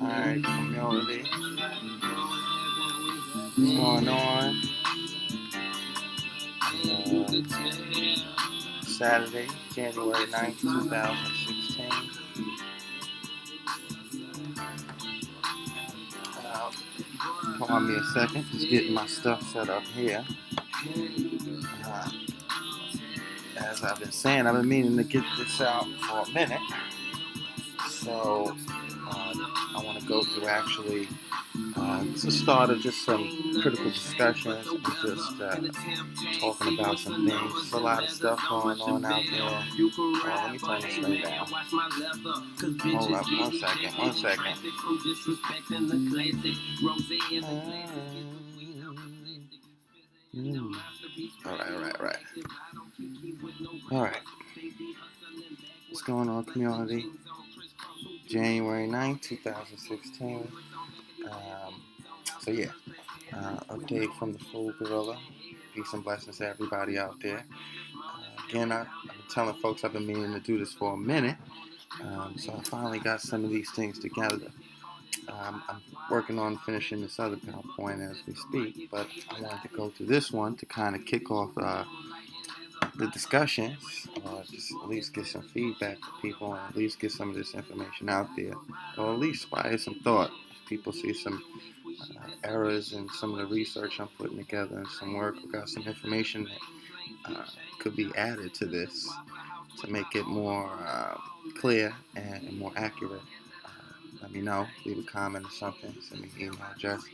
Alright, community. What's going on? Saturday, January 9th, 2016. Hold on me a second. Just getting my stuff set up here. Uh, as I've been saying, I've been meaning to get this out for a minute. So I want to go through actually it's the start of just some critical discussions and just talking about some things. There's a lot of stuff going on out there. Let me turn this thing down. Hold up, one second. All right. What's going on, community? January 9th, 2016. So yeah, update from the Food Gorilla. Peace and blessings to everybody out there. Again, I've been telling folks I've been meaning to do this for a minute. So I finally got some of these things together. I'm working on finishing this other PowerPoint as we speak, but I wanted to go through this one to kind of kick off the discussions, just at least get some feedback to people and at least get some of this information out there, or at least inspire some thought. If people see some errors in some of the research I'm putting together and some work, I've got some information that could be added to this to make it more clear and more accurate. Let me know, leave a comment or something, send me an email address.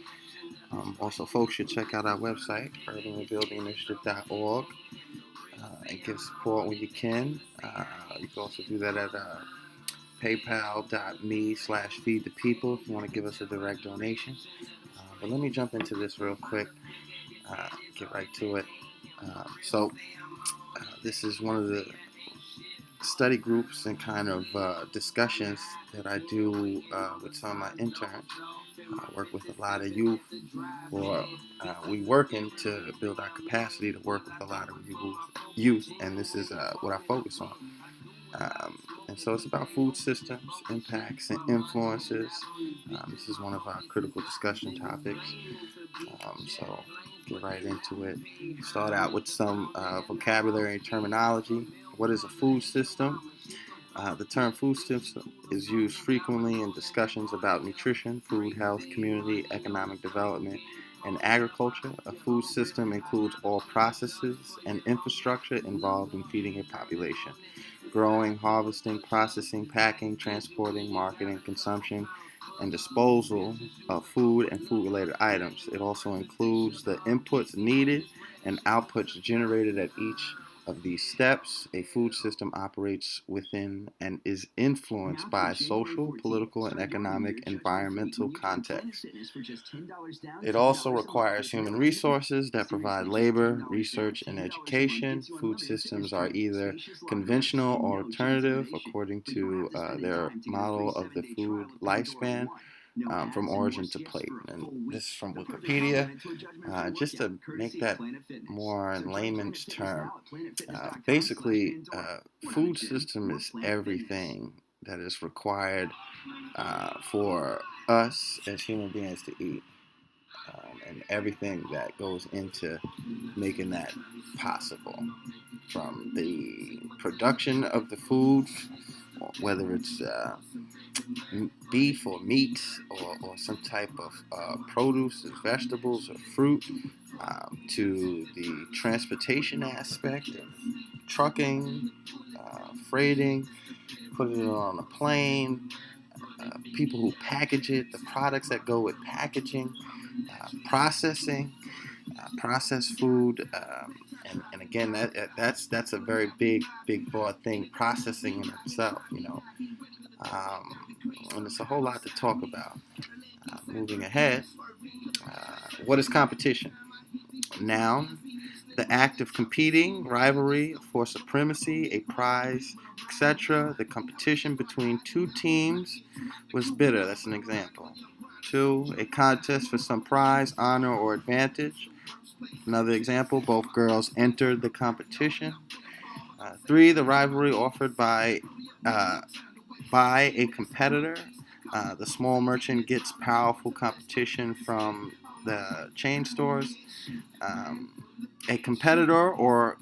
Also, folks should check out our website, urbanrebuildinginitiative.org, and give support when you can. You can also do that at paypal.me/feedthepeople if you want to give us a direct donation. But let me jump into this real quick, get right to it. This is one of the study groups and kind of discussions that I do with some of my interns. I work with a lot of youth, or we working to build our capacity to work with a lot of youth, and this is what I focus on. And so it's about food systems, impacts, and influences. This is one of our critical discussion topics. So get right into it. Start out with some vocabulary and terminology. What is a food system? The term food system is used frequently in discussions about nutrition, food, health, community, economic development, and agriculture. A food system includes all processes and infrastructure involved in feeding a population: growing, harvesting, processing, packing, transporting, marketing, consumption, and disposal of food and food-related items. It also includes the inputs needed and outputs generated at each of these steps. A food system operates within and is influenced by social, political, and economic environmental context. It also requires human resources that provide labor, research, and education. Food systems are either conventional or alternative according to their model of the food lifespan, from origin to plate. And this is from Wikipedia. Just to make that more in layman's term, basically, food system is everything that is required for us as human beings to eat, and everything that goes into making that possible, from the production of the food, whether it's beef or meat or some type of produce, vegetables or fruit, to the transportation aspect of trucking, freighting, putting it on a plane, people who package it, the products that go with packaging, processing, processed food, and again, that's a very big broad thing, processing in itself, and it's a whole lot to talk about. Moving ahead, what is competition? Noun: the act of competing, rivalry for supremacy, a prize, etc. The competition between two teams was bitter. That's an example. 2, a contest for some prize, honor, or advantage. Another example: both girls entered the competition. 3, the rivalry offered by a competitor. The small merchant gets powerful competition from the chain stores. Um, a competitor or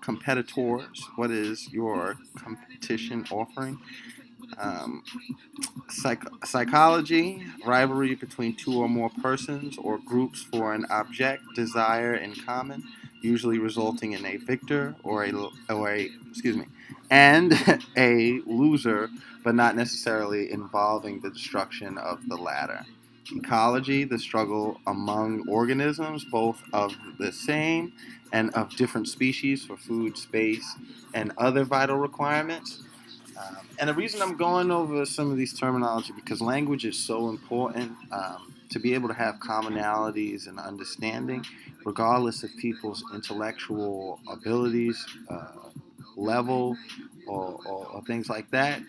competitors. What is your competition offering? Um, Psychology, rivalry between two or more persons or groups for an object, desire in common, usually resulting in a victor or a excuse me, and a loser, but not necessarily involving the destruction of the latter. Ecology, the struggle among organisms, both of the same and of different species for food, space, and other vital requirements. And the reason I'm going over some of these terminology because language is so important to be able to have commonalities and understanding, regardless of people's intellectual abilities, level, or things like that.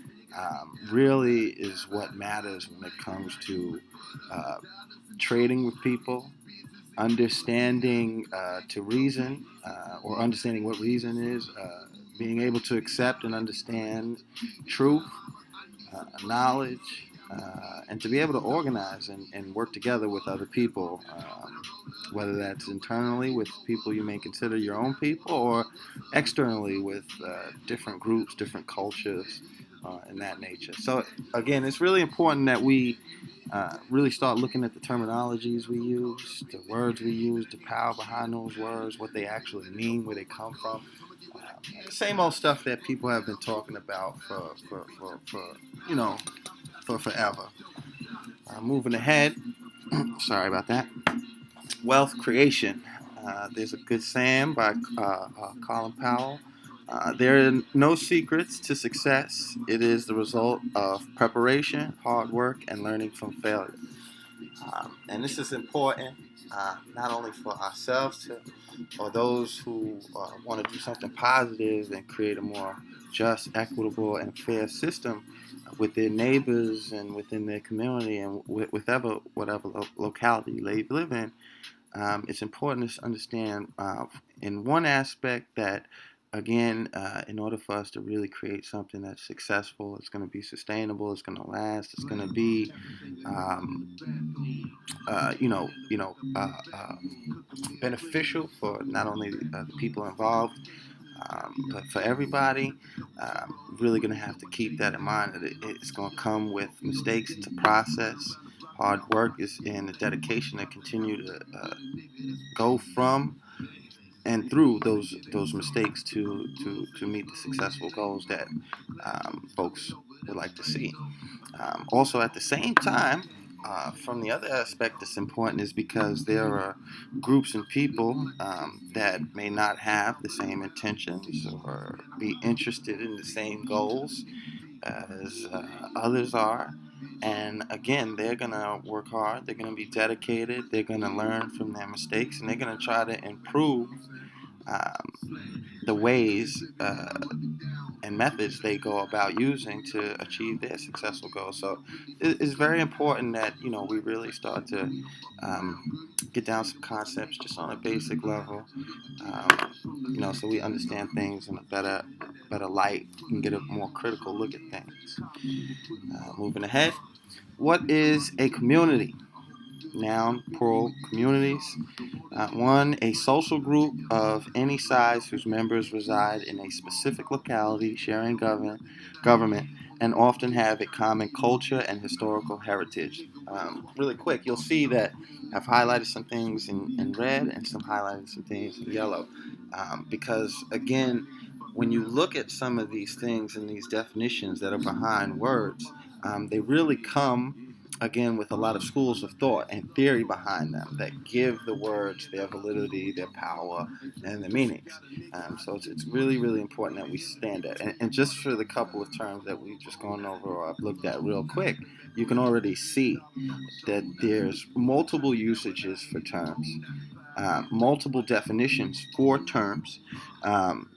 Really is what matters when it comes to uh, trading with people, understanding to reason, or understanding what reason is, being able to accept and understand truth, knowledge, and to be able to organize and work together with other people, whether that's internally with people you may consider your own people or externally with different groups, different cultures, and that nature. So, again, it's really important that we really start looking at the terminologies we use, the words we use, the power behind those words, what they actually mean, where they come from. The same old stuff that people have been talking about for you know, for forever. Moving ahead, sorry about that. Wealth creation. There's a good saying by Colin Powell. There are no secrets to success. It is the result of preparation, hard work, and learning from failure. And this is important not only for ourselves or those who want to do something positive and create a more just, equitable, and fair system with their neighbors and within their community and whatever locality they live in. It's important to understand in one aspect that, again, in order for us to really create something that's successful, it's going to be sustainable, it's going to last, it's going to be, um, beneficial for not only the people involved, but for everybody. Really going to have to keep that in mind that it's going to come with mistakes. It's a process. Hard work is and the dedication to continue to go from and through those mistakes to meet the successful goals that folks would like to see. Also, at the same time, from the other aspect that's important is because there are groups and people that may not have the same intentions or be interested in the same goals as others are. And again, they're going to work hard, they're going to be dedicated, they're going to learn from their mistakes, and they're going to try to improve the ways and methods they go about using to achieve their successful goals. So it's very important that we really start to get down some concepts just on a basic level, so we understand things in a better light and get a more critical look at things. Moving ahead, what is a community? Noun, plural, communities. One, a social group of any size whose members reside in a specific locality, sharing government, and often have a common culture and historical heritage. Really quick, you'll see that I've highlighted some things in red and highlighted some things in yellow. Because, again, when you look at some of these things and these definitions that are behind words, they really come again with a lot of schools of thought and theory behind them that give the words their validity, their power, and their meanings. So it's really, really important that we stand at. And just for the couple of terms that we've just gone over or I've looked at real quick, you can already see that there's multiple usages for terms, multiple definitions for terms. Um,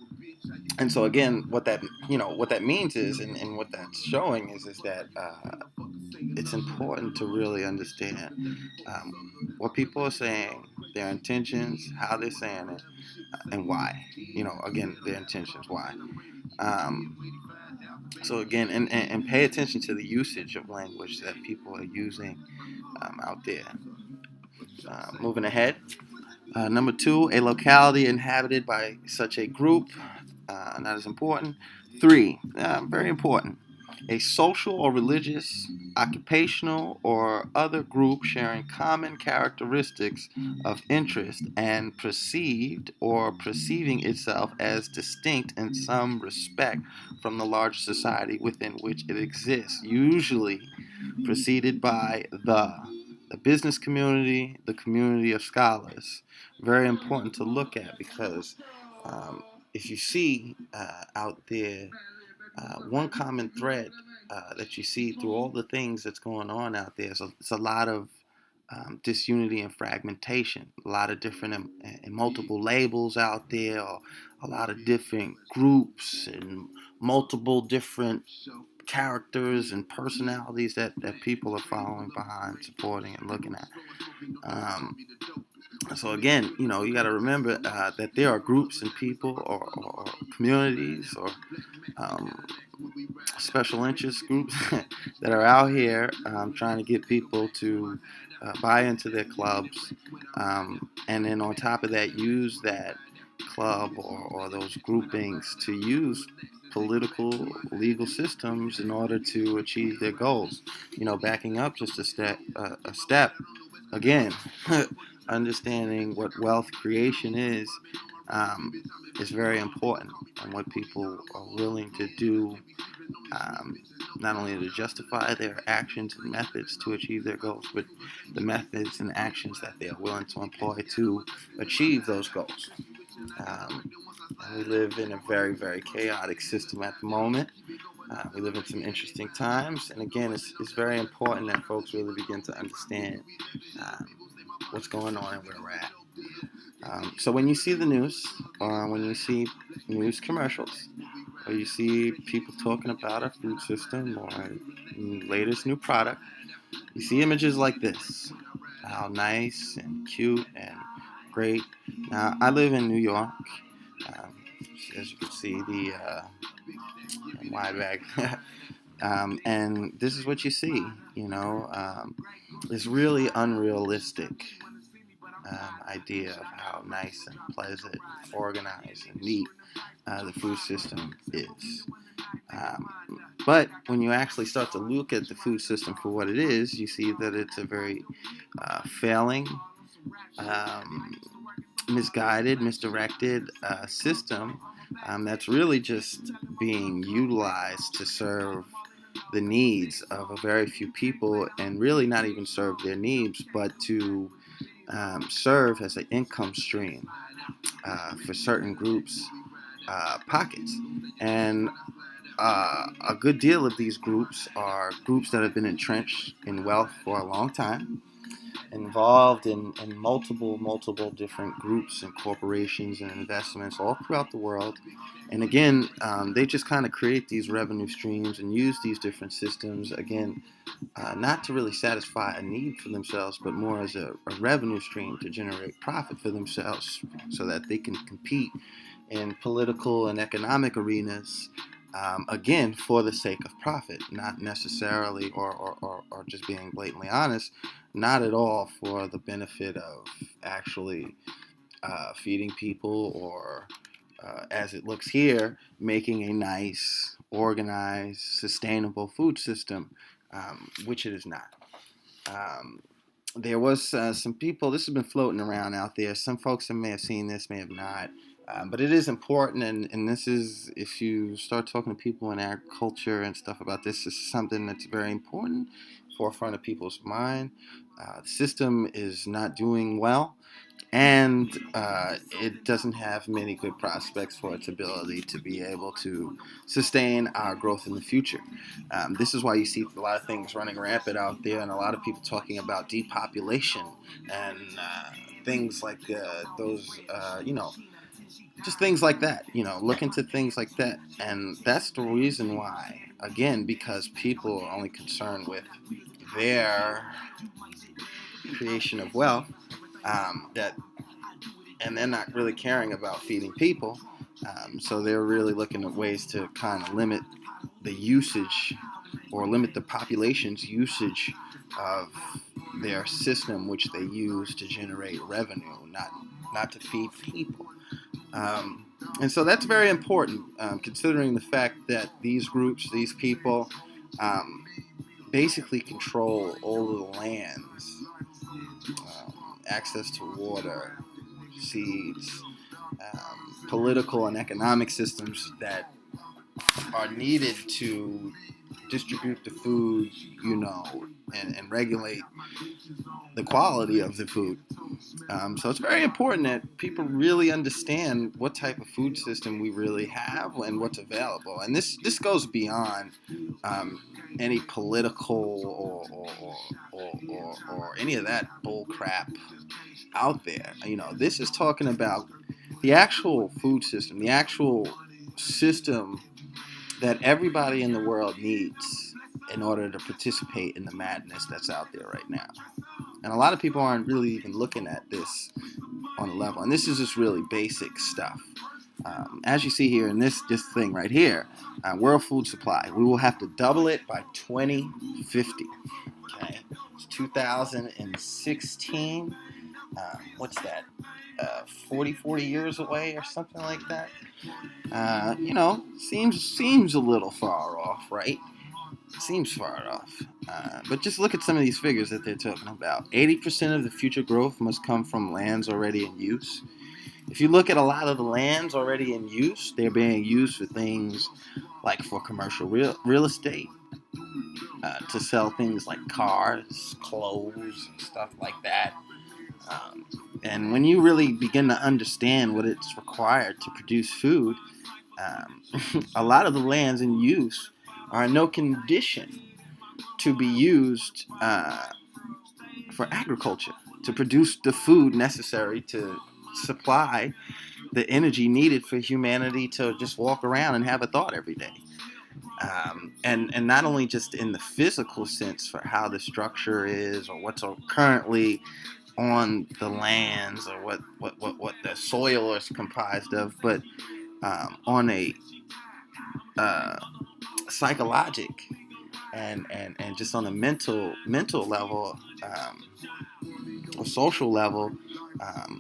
and so again, what that means is, and what that's showing is that it's important to really understand what people are saying, their intentions, how they're saying it, and why. Again, their intentions, why. Um, So again, and pay attention to the usage of language that people are using out there. Moving ahead. Number two, a locality inhabited by such a group, not as important. Three, very important, a social or religious, occupational, or other group sharing common characteristics of interest and perceived or perceiving itself as distinct in some respect from the larger society within which it exists, usually preceded by the business community, the community of scholars. Very important to look at because if you see out there one common thread that you see through all the things that's going on out there, so it's a lot of disunity and fragmentation, a lot of different and multiple labels out there, or a lot of different groups and multiple different characters and personalities that people are following behind, supporting, and looking at. Um, so again, you got to remember that there are groups and people or communities or um, special interest groups that are out here trying to get people to buy into their clubs, and then on top of that, use that club or those groupings to use political legal systems in order to achieve their goals. Backing up just a step again, understanding what wealth creation um, is very important, and what people are willing to do, um, not only to justify their actions and methods to achieve their goals, but the methods and actions that they are willing to employ to achieve those goals. Um, we live in a very, very chaotic system at the moment. We live in some interesting times, and again, it's very important that folks really begin to understand um, what's going on and where we're at. So when you see the news, or when you see news commercials, or you see people talking about our food system or our latest new product, you see images like this. How nice and cute and great. Now, I live in New York. Um, as you can see, the wide bag. And this is what you see, this really unrealistic idea of how nice and pleasant, organized, and neat the food system is. Um, but when you actually start to look at the food system for what it is, you see that it's a very failing, um, misguided, misdirected system that's really just being utilized to serve the needs of a very few people, and really not even serve their needs, but to serve as an income stream for certain groups' pockets. And a good deal of these groups are groups that have been entrenched in wealth for a long time, involved in multiple different groups and corporations and investments all throughout the world. And again, they just kind of create these revenue streams and use these different systems, again, not to really satisfy a need for themselves, but more as a revenue stream to generate profit for themselves so that they can compete in political and economic arenas, again, for the sake of profit, not necessarily, or just being blatantly honest, not at all for the benefit of actually feeding people, or, as it looks here, making a nice, organized, sustainable food system, which it is not. Um, there was some people, this has been floating around out there. Some folks may have seen this, may have not. But it is important, and this is, if you start talking to people in agriculture and stuff about this, this is something that's very important, forefront of people's mind. The system is not doing well, and it doesn't have many good prospects for its ability to be able to sustain our growth in the future. This is why you see a lot of things running rampant out there, and a lot of people talking about depopulation and things like those, just things like that. Look into things like that, and that's the reason why. Again, because people are only concerned with their creation of wealth, that and they're not really caring about feeding people. So they're really looking at ways to kind of limit the usage or limit the population's usage of their system, which they use to generate revenue, not to feed people. Um, and so that's very important, considering the fact that these groups, these people, um, basically control all of the lands, access to water, seeds, political and economic systems that are needed to distribute the food, and regulate the quality of the food. So it's very important that people really understand what type of food system we really have and what's available. And this goes beyond um, any political or any of that bull crap out there. This is talking about the actual food system, the actual system that everybody in the world needs in order to participate in the madness that's out there right now. And a lot of people aren't really even looking at this on a level. And this is just really basic stuff. As you see here in this thing right here, world food supply, we will have to double it by 2050. Okay, it's 2016. What's that? 40 years away or something like that. Seems a little far off, right? Seems far off. But just look at some of these figures that they're talking about. 80% of the future growth must come from lands already in use. If you look at a lot of the lands already in use, they're being used for things like for commercial real estate, to sell things like cars, clothes, and stuff like that. And when you really begin to understand what it's required to produce food, a lot of the lands in use are in no condition to be used for agriculture, to produce the food necessary to supply the energy needed for humanity to just walk around and have a thought every day. And not only just in the physical sense for how the structure is or what's currently on the lands or what the soil is comprised of, but on a psychologic and just on a mental level, or social level.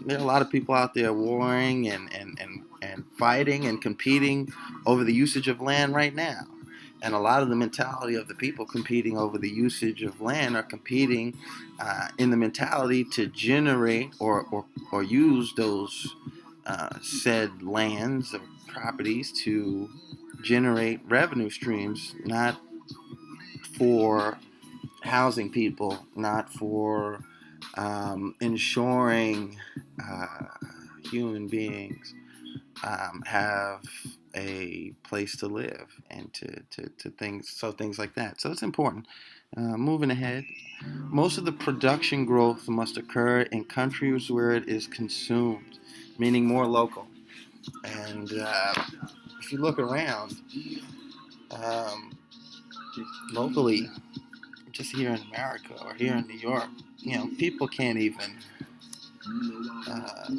There are a lot of people out there warring and fighting and competing over the usage of land right now. And a lot of the mentality of the people competing over the usage of land are competing in the mentality to generate or use those said lands or properties to generate revenue streams, not for housing people, not for ensuring human beings have a place to live and to things like that. So it's important. Moving ahead, most of the production growth must occur in countries where it is consumed, meaning more local. And if you look around, um, locally, just here in America or here in New York, people can't even uh,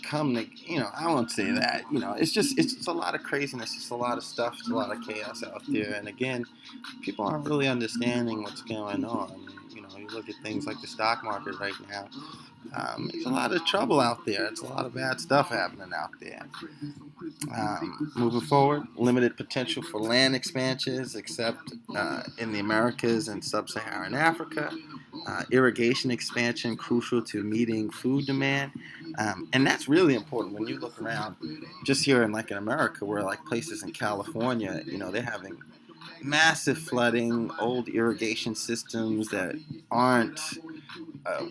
come to, I won't say that, it's a lot of craziness, it's a lot of stuff, it's a lot of chaos out there. And again, people aren't really understanding what's going on. You look at things like the stock market right now. There's a lot of trouble out there. It's a lot of bad stuff happening out there. Moving forward, limited potential for land expansions except in the Americas and sub-Saharan Africa. Irrigation expansion crucial to meeting food demand. And that's really important when you look around just here in America, where like places in California, they're having massive flooding, old irrigation systems that aren't, I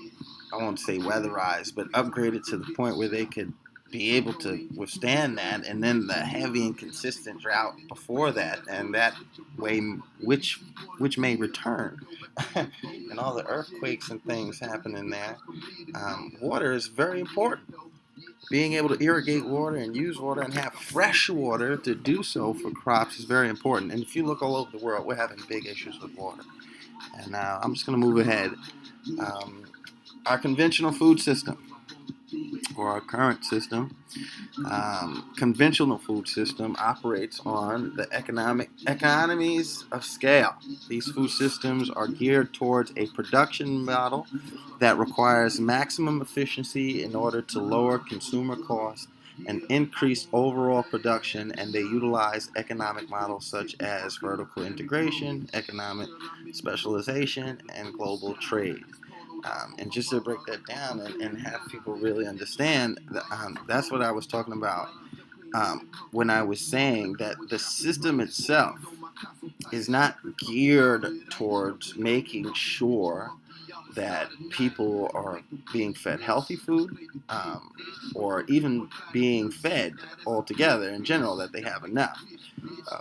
won't say weatherized, but upgraded to the point where they could be able to withstand that, and then the heavy and consistent drought before that, and that way which may return, and all the earthquakes and things happening there. Water is very important. Being able to irrigate water and use water and have fresh water to do so for crops is very important. And if you look all over the world, we're having big issues with water. And now I'm just going to move ahead. Our conventional food system. or our current system, conventional food system, operates on the economies of scale. These food systems are geared towards a production model that requires maximum efficiency in order to lower consumer costs and increase overall production, and they utilize economic models such as vertical integration, economic specialization, and global trade. And just to break that down and have people really understand, that's what I was talking about when I was saying that the system itself is not geared towards making sure that people are being fed healthy food, or even being fed altogether in general, that they have enough.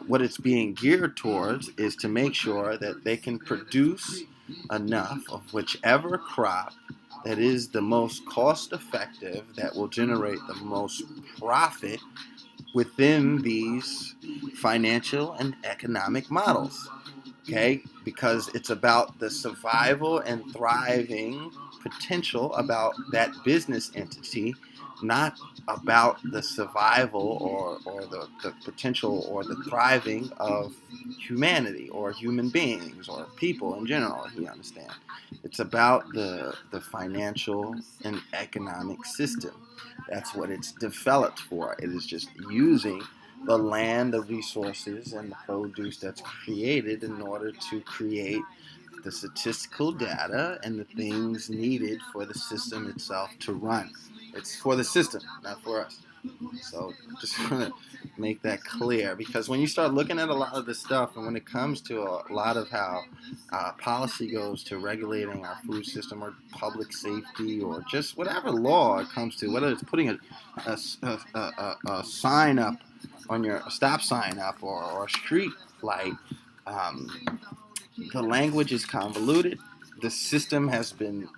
What it's being geared towards is to make sure that they can produce enough of whichever crop that is the most cost effective, that will generate the most profit within these financial and economic models. Okay? Because it's about the survival and thriving potential about that business entity, not about the survival or the potential or the thriving of humanity or human beings or people in general. You understand? It's about the financial and economic system. That's what it's developed for. It is just using the land, the resources, and the produce that's created in order to create the statistical data and the things needed for the system itself to run. It's for the system, not for us. So just want to make that clear, because when you start looking at a lot of this stuff, and when it comes to a lot of how policy goes to regulating our food system or public safety or just whatever law it comes to, whether it's putting a sign up on your a stop sign up or a street light, um, the language is convoluted. The system has been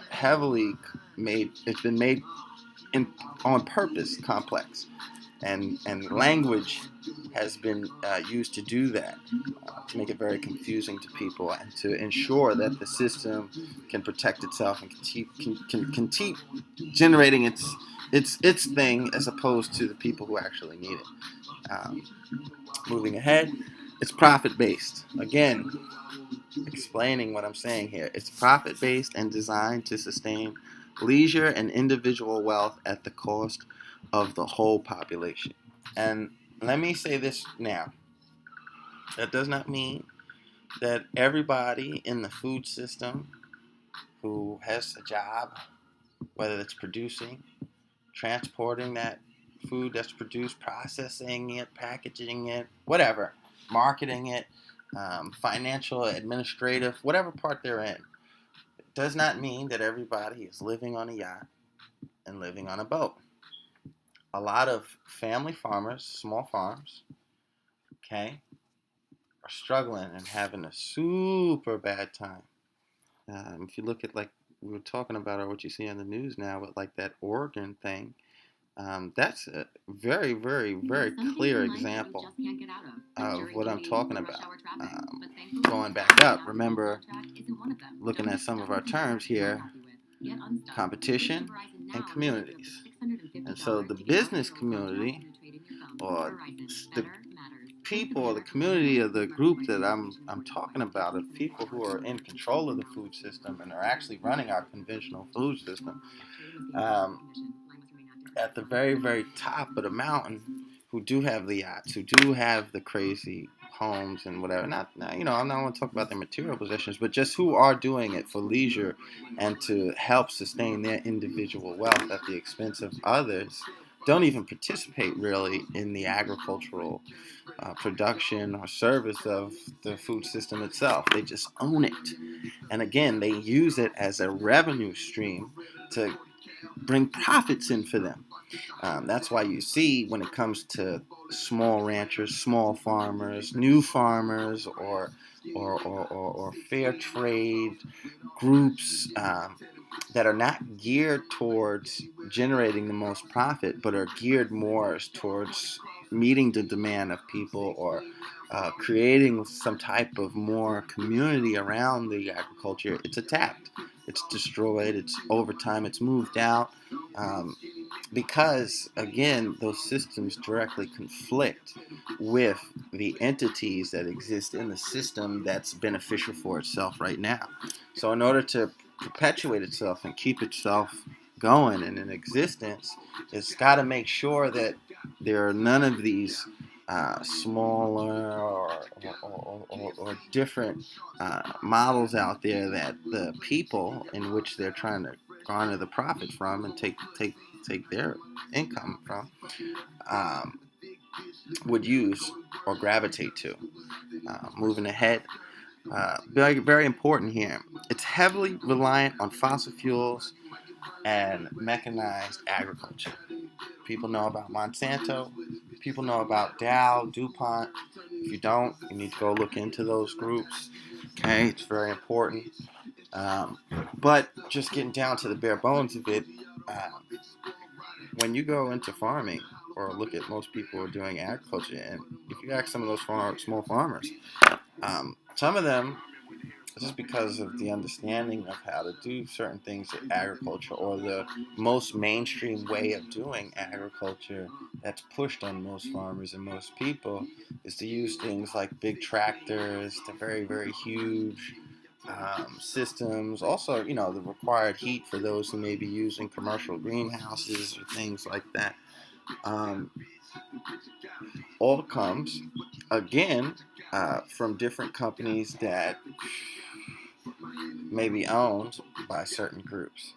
heavily made. It's been made in, on purpose complex, and language has been used to do that, to make it very confusing to people and to ensure that the system can protect itself and can keep generating its thing, as opposed to the people who actually need it. Moving ahead, it's profit based. Again, explaining what I'm saying here. It's profit based and designed to sustain leisure and individual wealth at the cost of the whole population. And let me say this now. That does not mean that everybody in the food system who has a job, whether it's producing, transporting that food that's produced, processing it, packaging it, whatever, marketing it, financial, administrative, whatever part they're in, it does not mean that everybody is living on a yacht and living on a boat. A lot of family farmers, small farms, okay, are struggling and having a super bad time. If you look at, like we were talking about, or what you see on the news now with like that Oregon thing, that's a very, very, very clear example of what I'm talking about. Going back up, remember, looking at some of our terms here: competition and communities. And so the business community, or the people, the community of the group that I'm talking about, of people who are in control of the food system and are actually running our conventional food system, at the very, very top of the mountain, who do have the yachts, who do have the crazy homes and whatever. Not, I'm not want to talk about their material possessions, but just who are doing it for leisure and to help sustain their individual wealth at the expense of others. Don't even participate really in the agricultural production or service of the food system itself. They just own it. And again, they use it as a revenue stream to bring profits in for them. That's why you see, when it comes to small ranchers, small farmers, new farmers, or fair trade groups, that are not geared towards generating the most profit, but are geared more towards meeting the demand of people, or creating some type of more community around the agriculture. It's attacked, it's destroyed, it's over time, it's moved out, Um, because again, those systems directly conflict with the entities that exist in the system that's beneficial for itself right now. So in order to perpetuate itself and keep itself going and in existence, it's got to make sure that there are none of these smaller or different models out there that the people in which they're trying to garner the profit from and take their income from um, would use or gravitate to. Moving ahead, very very important here. It's heavily reliant on fossil fuels and mechanized agriculture. People know about Monsanto. People know about Dow, DuPont. If you don't, you need to go look into those groups. Okay, it's very important. Um, but just getting down to the bare bones of it, uh, when you go into farming or look at most people who are doing agriculture, and if you ask some of those small farmers, some of them, just because of the understanding of how to do certain things in agriculture or the most mainstream way of doing agriculture that's pushed on most farmers and most people, is to use things like big tractors, to very, very huge systems. Also, the required heat for those who may be using commercial greenhouses or things like that. Um, all comes, again, from different companies that may be owned by certain groups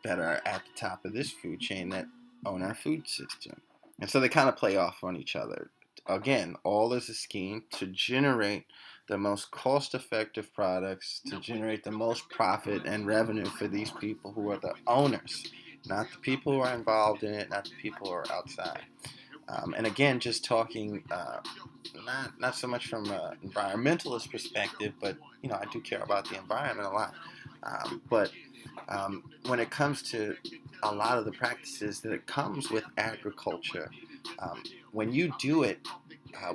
that are at the top of this food chain that own our food system. And so they kind of play off on each other. Again, all is a scheme to generate the most cost effective products, to generate the most profit and revenue for these people who are the owners, not the people who are involved in it, not the people who are outside. And again, just talking not so much from an environmentalist perspective, but I do care about the environment a lot. But when it comes to a lot of the practices that it comes with agriculture, when you do it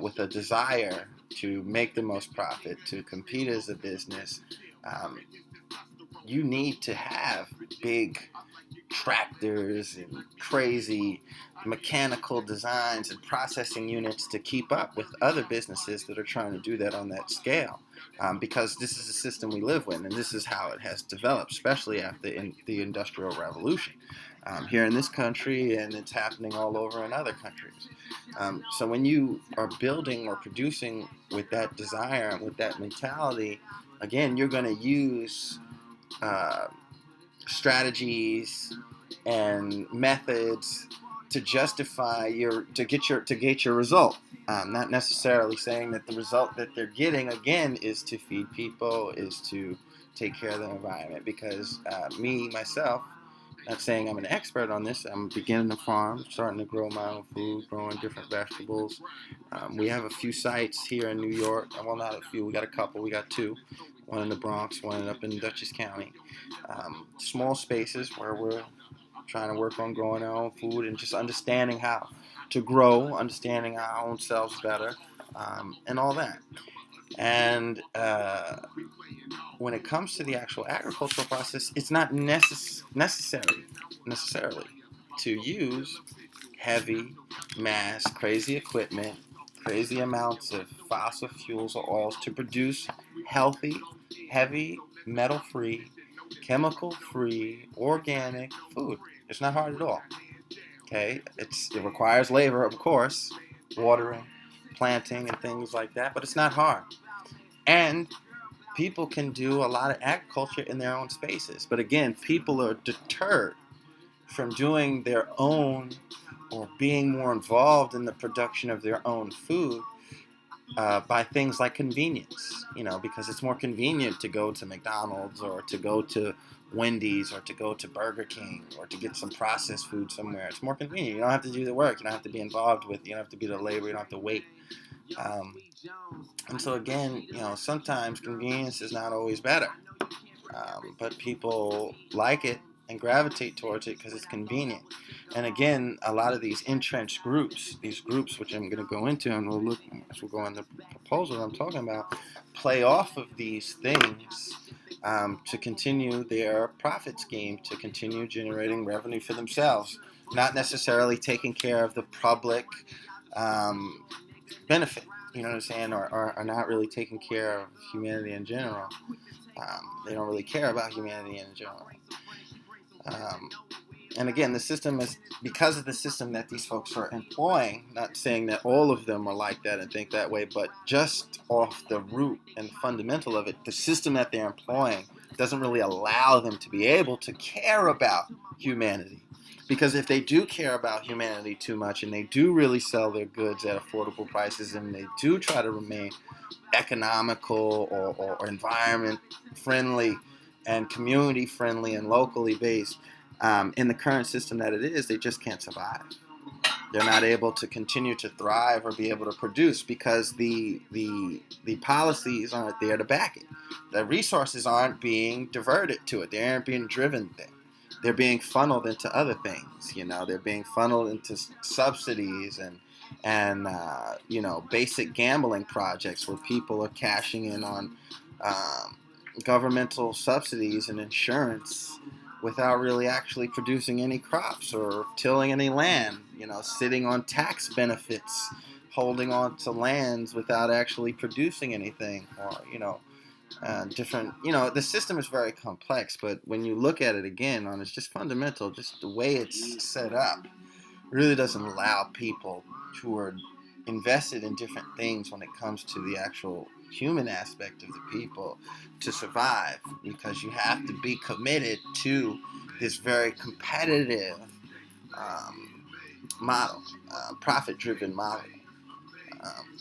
with a desire to make the most profit, to compete as a business, um, you need to have big tractors and crazy mechanical designs and processing units to keep up with other businesses that are trying to do that on that scale. Because this is a system we live with, and this is how it has developed, especially after the Industrial Revolution here in this country, and it's happening all over in other countries. So when you are building or producing with that desire and with that mentality, again, you're going to use uh, strategies and methods to justify to get your result. Not necessarily saying that the result that they're getting again is to feed people, is to take care of the environment. Because me myself, not saying I'm an expert on this. I'm beginning to farm, starting to grow my own food, growing different vegetables. We have a few sites here in New York. Well, not a few. We got a couple. We got two. One in the Bronx, one up in Dutchess County. Small spaces where we're trying to work on growing our own food and just understanding how to grow, understanding our own selves better, and all that. And when it comes to the actual agricultural process, it's not necessarily to use heavy, mass, crazy equipment, crazy amounts of fossil fuels or oils to produce healthy, heavy, metal-free, chemical-free, organic food. It's not hard at all. Okay, it requires labor, of course, watering, planting, and things like that, but it's not hard. And people can do a lot of agriculture in their own spaces. But again, people are deterred from doing their own or being more involved in the production of their own food by things like convenience, because it's more convenient to go to McDonald's or to go to Wendy's or to go to Burger King or to get some processed food somewhere. It's more convenient. You don't have to do the work. You don't have to be involved with it. You don't have to be the labor. You don't have to wait. Um, and so again, sometimes convenience is not always better. But people like it and gravitate towards it because it's convenient. And again, a lot of these entrenched groups, these groups which I'm going to go into and we'll look as we'll go in the proposal I'm talking about, play off of these things to continue their profit scheme, to continue generating revenue for themselves, not necessarily taking care of the public um, benefit. You know what I'm saying? Or are not really taking care of humanity in general. They don't really care about humanity in general. Um, and again, the system is, because of the system that these folks are employing, not saying that all of them are like that and think that way, but just off the root and fundamental of it, the system that they're employing doesn't really allow them to be able to care about humanity. Because if they do care about humanity too much, and they do really sell their goods at affordable prices, and they do try to remain economical or environment friendly and community friendly and locally based, in the current system that it is, they just can't survive. They're not able to continue to thrive or be able to produce because the policies aren't there to back it. The resources aren't being diverted to it. They aren't being driven there. They're being funneled into other things. You know, they're being funneled into subsidies and basic gambling projects where people are cashing in on um, governmental subsidies and insurance without really actually producing any crops or tilling any land, sitting on tax benefits, holding on to lands without actually producing anything, or, different, the system is very complex, but when you look at it again on its just fundamental, just the way it's set up, really doesn't allow people who are invested in different things when it comes to the actual human aspect of the people to survive, because you have to be committed to this very competitive um, model, profit-driven model. Um,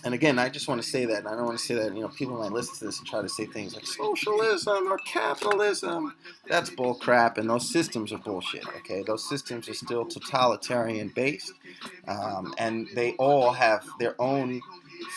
and again, I just want to say that, and I don't want to say that, people might listen to this and try to say things like socialism or capitalism. That's bull crap, and those systems are bullshit, okay? Those systems are still totalitarian based, and they all have their own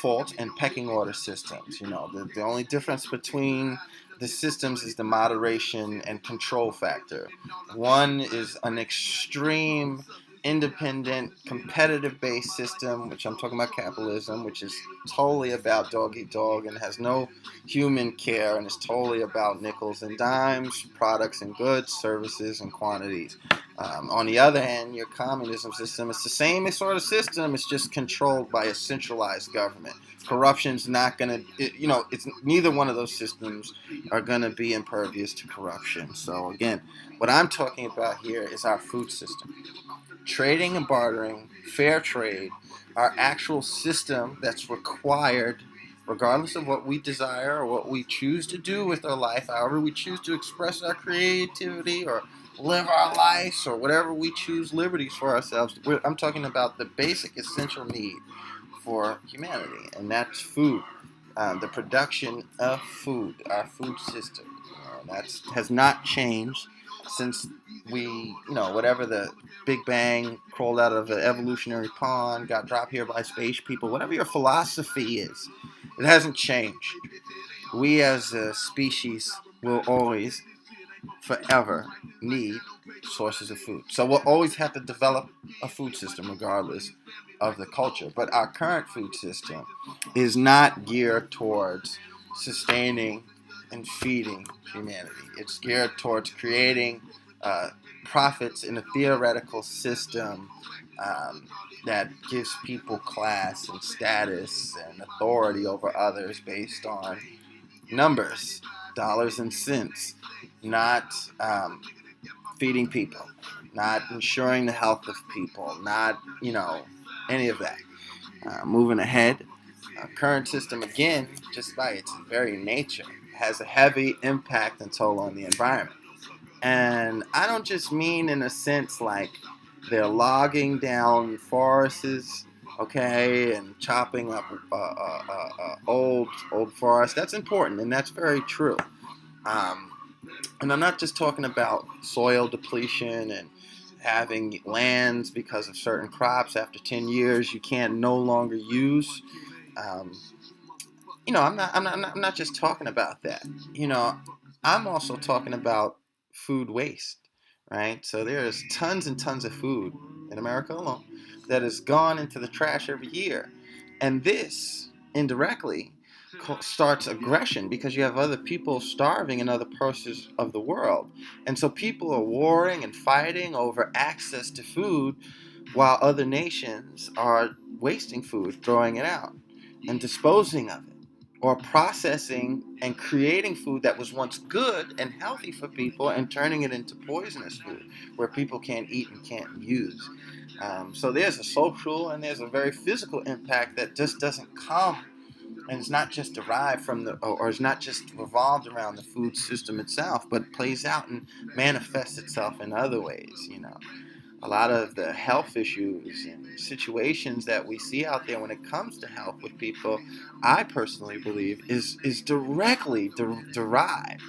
fault and pecking order systems. The only difference between the systems is the moderation and control factor. One is an extreme independent, competitive based system, which I'm talking about capitalism, which is totally about dog eat dog and has no human care and is totally about nickels and dimes, products and goods, services and quantities. On the other hand, your communism system, it's the same sort of system, it's just controlled by a centralized government. Corruption's not going to, it's neither one of those systems are going to be impervious to corruption. So again, what I'm talking about here is our food system. Trading and bartering, fair trade, our actual system that's required, regardless of what we desire or what we choose to do with our life, however we choose to express our creativity or live our lives or whatever we choose liberties for ourselves. I'm talking about the basic essential need for humanity, and that's food. The production of food, our food system, that has not changed since whatever the Big Bang crawled out of an evolutionary pond, got dropped here by space people, whatever your philosophy is, it hasn't changed. We as a species will always, forever, need sources of food. So we'll always have to develop a food system regardless of the culture. But our current food system is not geared towards sustaining and feeding humanity. It's geared towards creating profits in a theoretical system that gives people class and status and authority over others based on numbers, dollars and cents, not feeding people, not ensuring the health of people, not, any of that. Moving ahead, current system, again, just by its very nature, has a heavy impact and toll on the environment. And I don't just mean in a sense like they're logging down forests, okay, and chopping up old forests. That's important, and that's very true. Um, and I'm not just talking about soil depletion and having lands because of certain crops after 10 years you can't no longer use. Um, I'm not just talking about that. You know, I'm also talking about food waste, right? So there's tons and tons of food in America alone that has gone into the trash every year. And this, indirectly, starts aggression because you have other people starving in other parts of the world. And so people are warring and fighting over access to food while other nations are wasting food, throwing it out, and disposing of it, or processing and creating food that was once good and healthy for people and turning it into poisonous food where people can't eat and can't use. So there's a social and there's a very physical impact that just doesn't come, and it's not just derived from or it's not just revolved around the food system itself, but plays out and manifests itself in other ways. A lot of the health issues and situations that we see out there when it comes to health with people, I personally believe is directly derived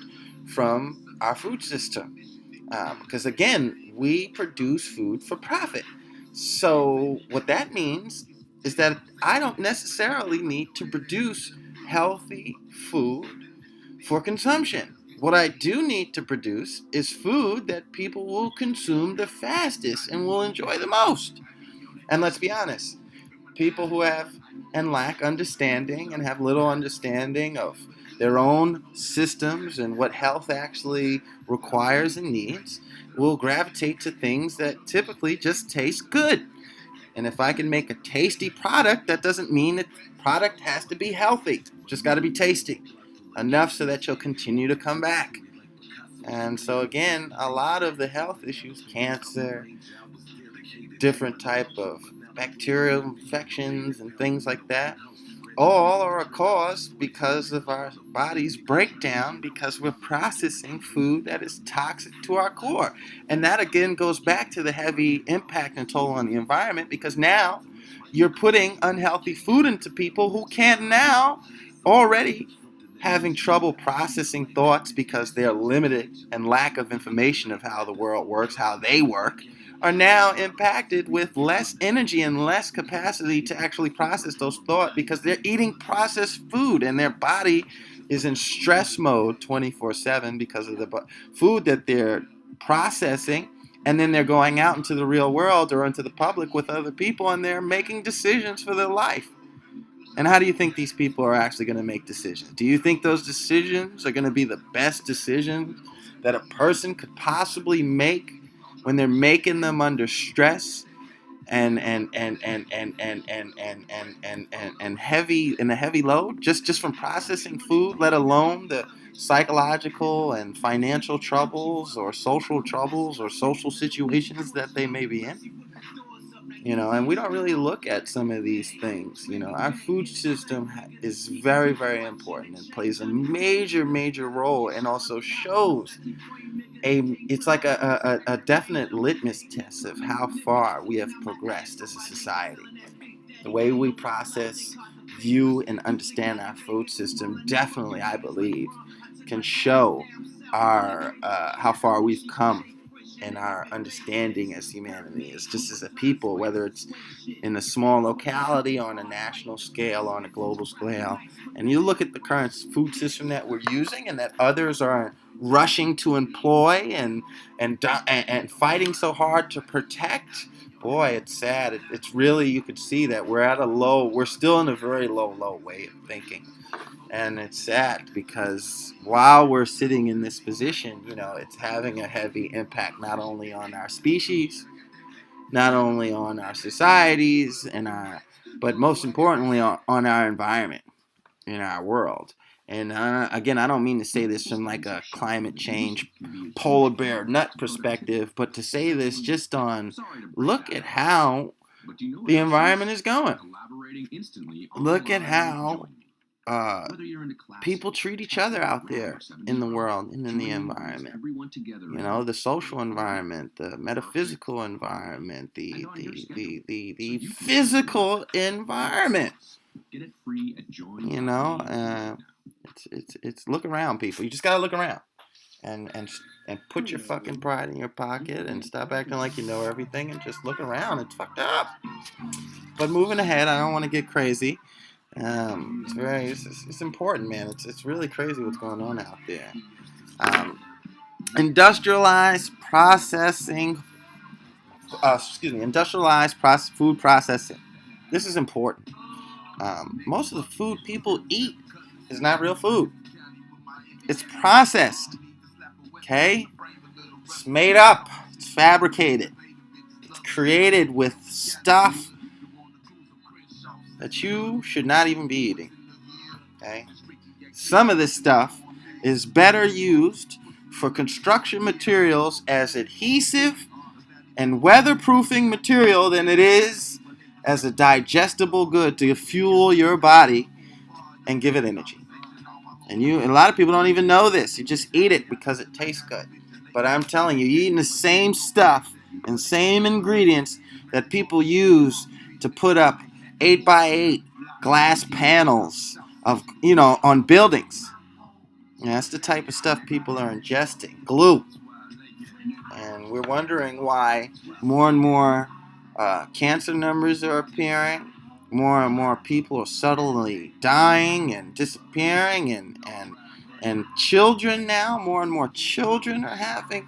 from our food system. Because again, we produce food for profit. So what that means is that I don't necessarily need to produce healthy food for consumption. What I do need to produce is food that people will consume the fastest and will enjoy the most. And let's be honest, people who have and lack understanding and have little understanding of their own systems and what health actually requires and needs will gravitate to things that typically just taste good. And if I can make a tasty product, that doesn't mean that the product has to be healthy. Just got to be tasty enough so that you'll continue to come back. And so again, a lot of the health issues, cancer, different type of bacterial infections and things like that, all are a cause because of our body's breakdown, because we're processing food that is toxic to our core. And that again goes back to the heavy impact and toll on the environment, because now you're putting unhealthy food into people who can't now already having trouble processing thoughts because they're limited and lack of information of how the world works, how they work, are now impacted with less energy and less capacity to actually process those thoughts because they're eating processed food and their body is in stress mode 24/7 because of the food that they're processing. And then they're going out into the real world or into the public with other people and they're making decisions for their life. And how do you think these people are actually going to make decisions? Do you think those decisions are going to be the best decisions that a person could possibly make when they're making them under stress and heavy in a heavy load just from processing food, let alone the psychological and financial troubles or social situations that they may be in? And we don't really look at some of these things. Our food system is very, very important and plays a major, major role, and also shows it's like a definite litmus test of how far we have progressed as a society. The way we process, view, and understand our food system definitely, I believe, can show our how far we've come in our understanding as humanity, as just as a people, whether it's in a small locality, on a national scale, on a global scale. And you look at the current food system that we're using and that others are rushing to employ and fighting so hard to protect. Boy, it's sad. It's really, you could see that we're still in a very low way of thinking. And it's sad because while we're sitting in this position, it's having a heavy impact not only on our species, not only on our societies but most importantly on our environment in our world. And again, I don't mean to say this from like a climate change polar bear nut perspective, but to say this just on look at how the environment is going. Look at how people treat each other out there in the world and in the environment. The social environment, the metaphysical environment, the physical environment. It's look around, people. You just gotta look around and put your fucking pride in your pocket and stop acting like you know everything and just look around. It's fucked up. But moving ahead, I don't want to get crazy. It's important, man. It's really crazy what's going on out there. Industrialized processing. Industrialized food processing. This is important. Most of the food people eat It's not real food. It's processed. Okay? It's made up. It's fabricated. It's created with stuff that you should not even be eating. Okay? Some of this stuff is better used for construction materials as adhesive and weatherproofing material than it is as a digestible good to fuel your body and give it energy. And a lot of people don't even know this. You just eat it because it tastes good. But I'm telling you, you're eating the same stuff and same ingredients that people use to put up 8x8 glass panels of, on buildings. And that's the type of stuff people are ingesting. Glue. And we're wondering why more and more cancer numbers are appearing. More and more people are subtly dying and disappearing, and children now, more and more children are having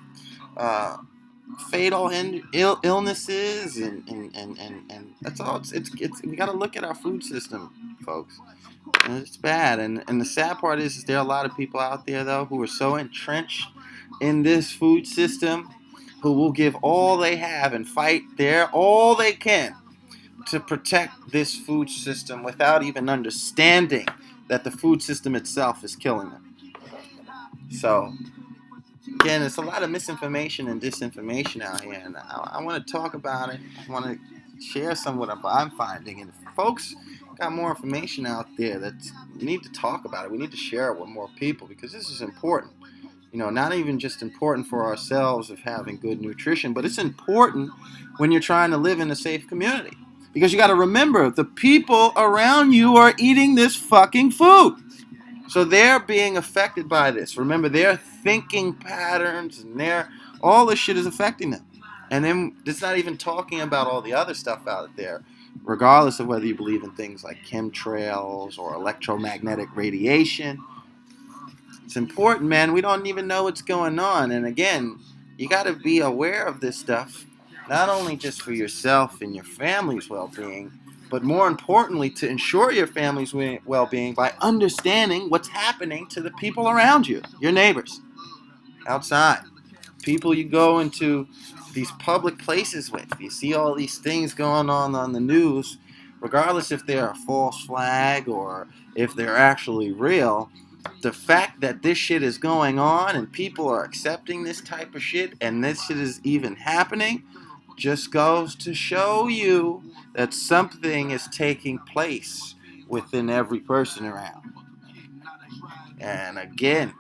fatal illnesses, and that's all. It's we got to look at our food system, folks. And it's bad, and the sad part is there are a lot of people out there though who are so entrenched in this food system, who will give all they have and fight all they can to protect this food system without even understanding that the food system itself is killing them. So again, there's a lot of misinformation and disinformation out here, and I want to talk about it. I want to share some of what I'm finding, and if folks got more information out there that we need to talk about it. We need to share it with more people because this is important. Not even just important for ourselves of having good nutrition, but it's important when you're trying to live in a safe community. Because you got to remember, the people around you are eating this fucking food. So they're being affected by this. Remember, their thinking patterns and all this shit is affecting them. And then it's not even talking about all the other stuff out there, regardless of whether you believe in things like chemtrails or electromagnetic radiation. It's important, man. We don't even know what's going on. And again, you got to be aware of this stuff, not only just for yourself and your family's well-being, but more importantly, to ensure your family's well-being by understanding what's happening to the people around you, your neighbors, outside, people you go into these public places with. You see all these things going on the news, regardless if they're a false flag or if they're actually real. The fact that this shit is going on and people are accepting this type of shit and this shit is even happening just goes to show you that something is taking place within every person around. And again,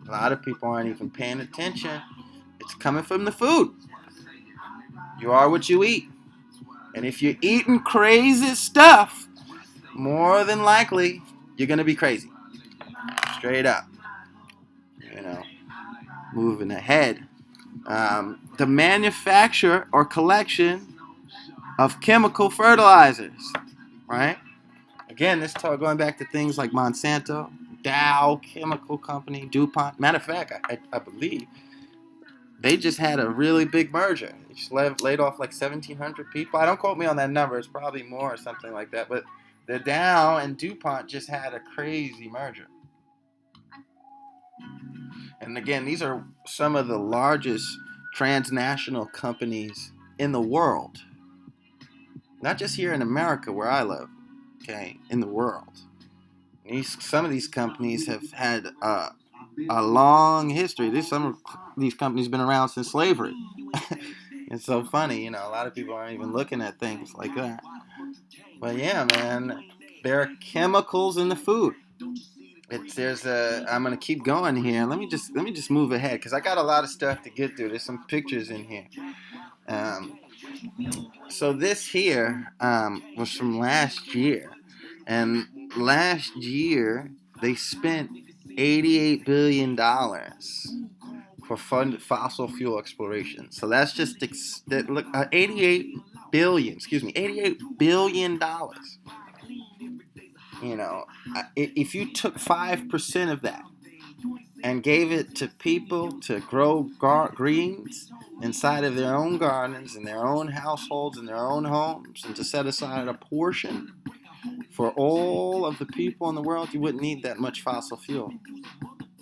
a lot of people aren't even paying attention. It's coming from the food. You are what you eat. And if you're eating crazy stuff, more than likely, you're going to be crazy. Straight up. Moving ahead. The manufacture or collection of chemical fertilizers, right? Again, this talk going back to things like Monsanto, Dow Chemical Company, DuPont. Matter of fact, I believe they just had a really big merger. They just laid off like 1,700 people. I don't quote me on that number. It's probably more or something like that. But the Dow and DuPont just had a crazy merger. And again, these are some of the largest transnational companies in the world. Not just here in America where I live, okay, in the world. Some of these companies have had a long history. Some of these companies have been around since slavery. It's so funny, a lot of people aren't even looking at things like that. But yeah, man, there are chemicals in the food. I'm gonna keep going here. Let me just move ahead because I got a lot of stuff to get through. There's some pictures in here. So this here was from last year, and last year they spent $88 billion for fossil fuel exploration. So that's just $88 billion. If you took 5% of that and gave it to people to grow greens inside of their own gardens, in their own households, in their own homes, and to set aside a portion for all of the people in the world, you wouldn't need that much fossil fuel.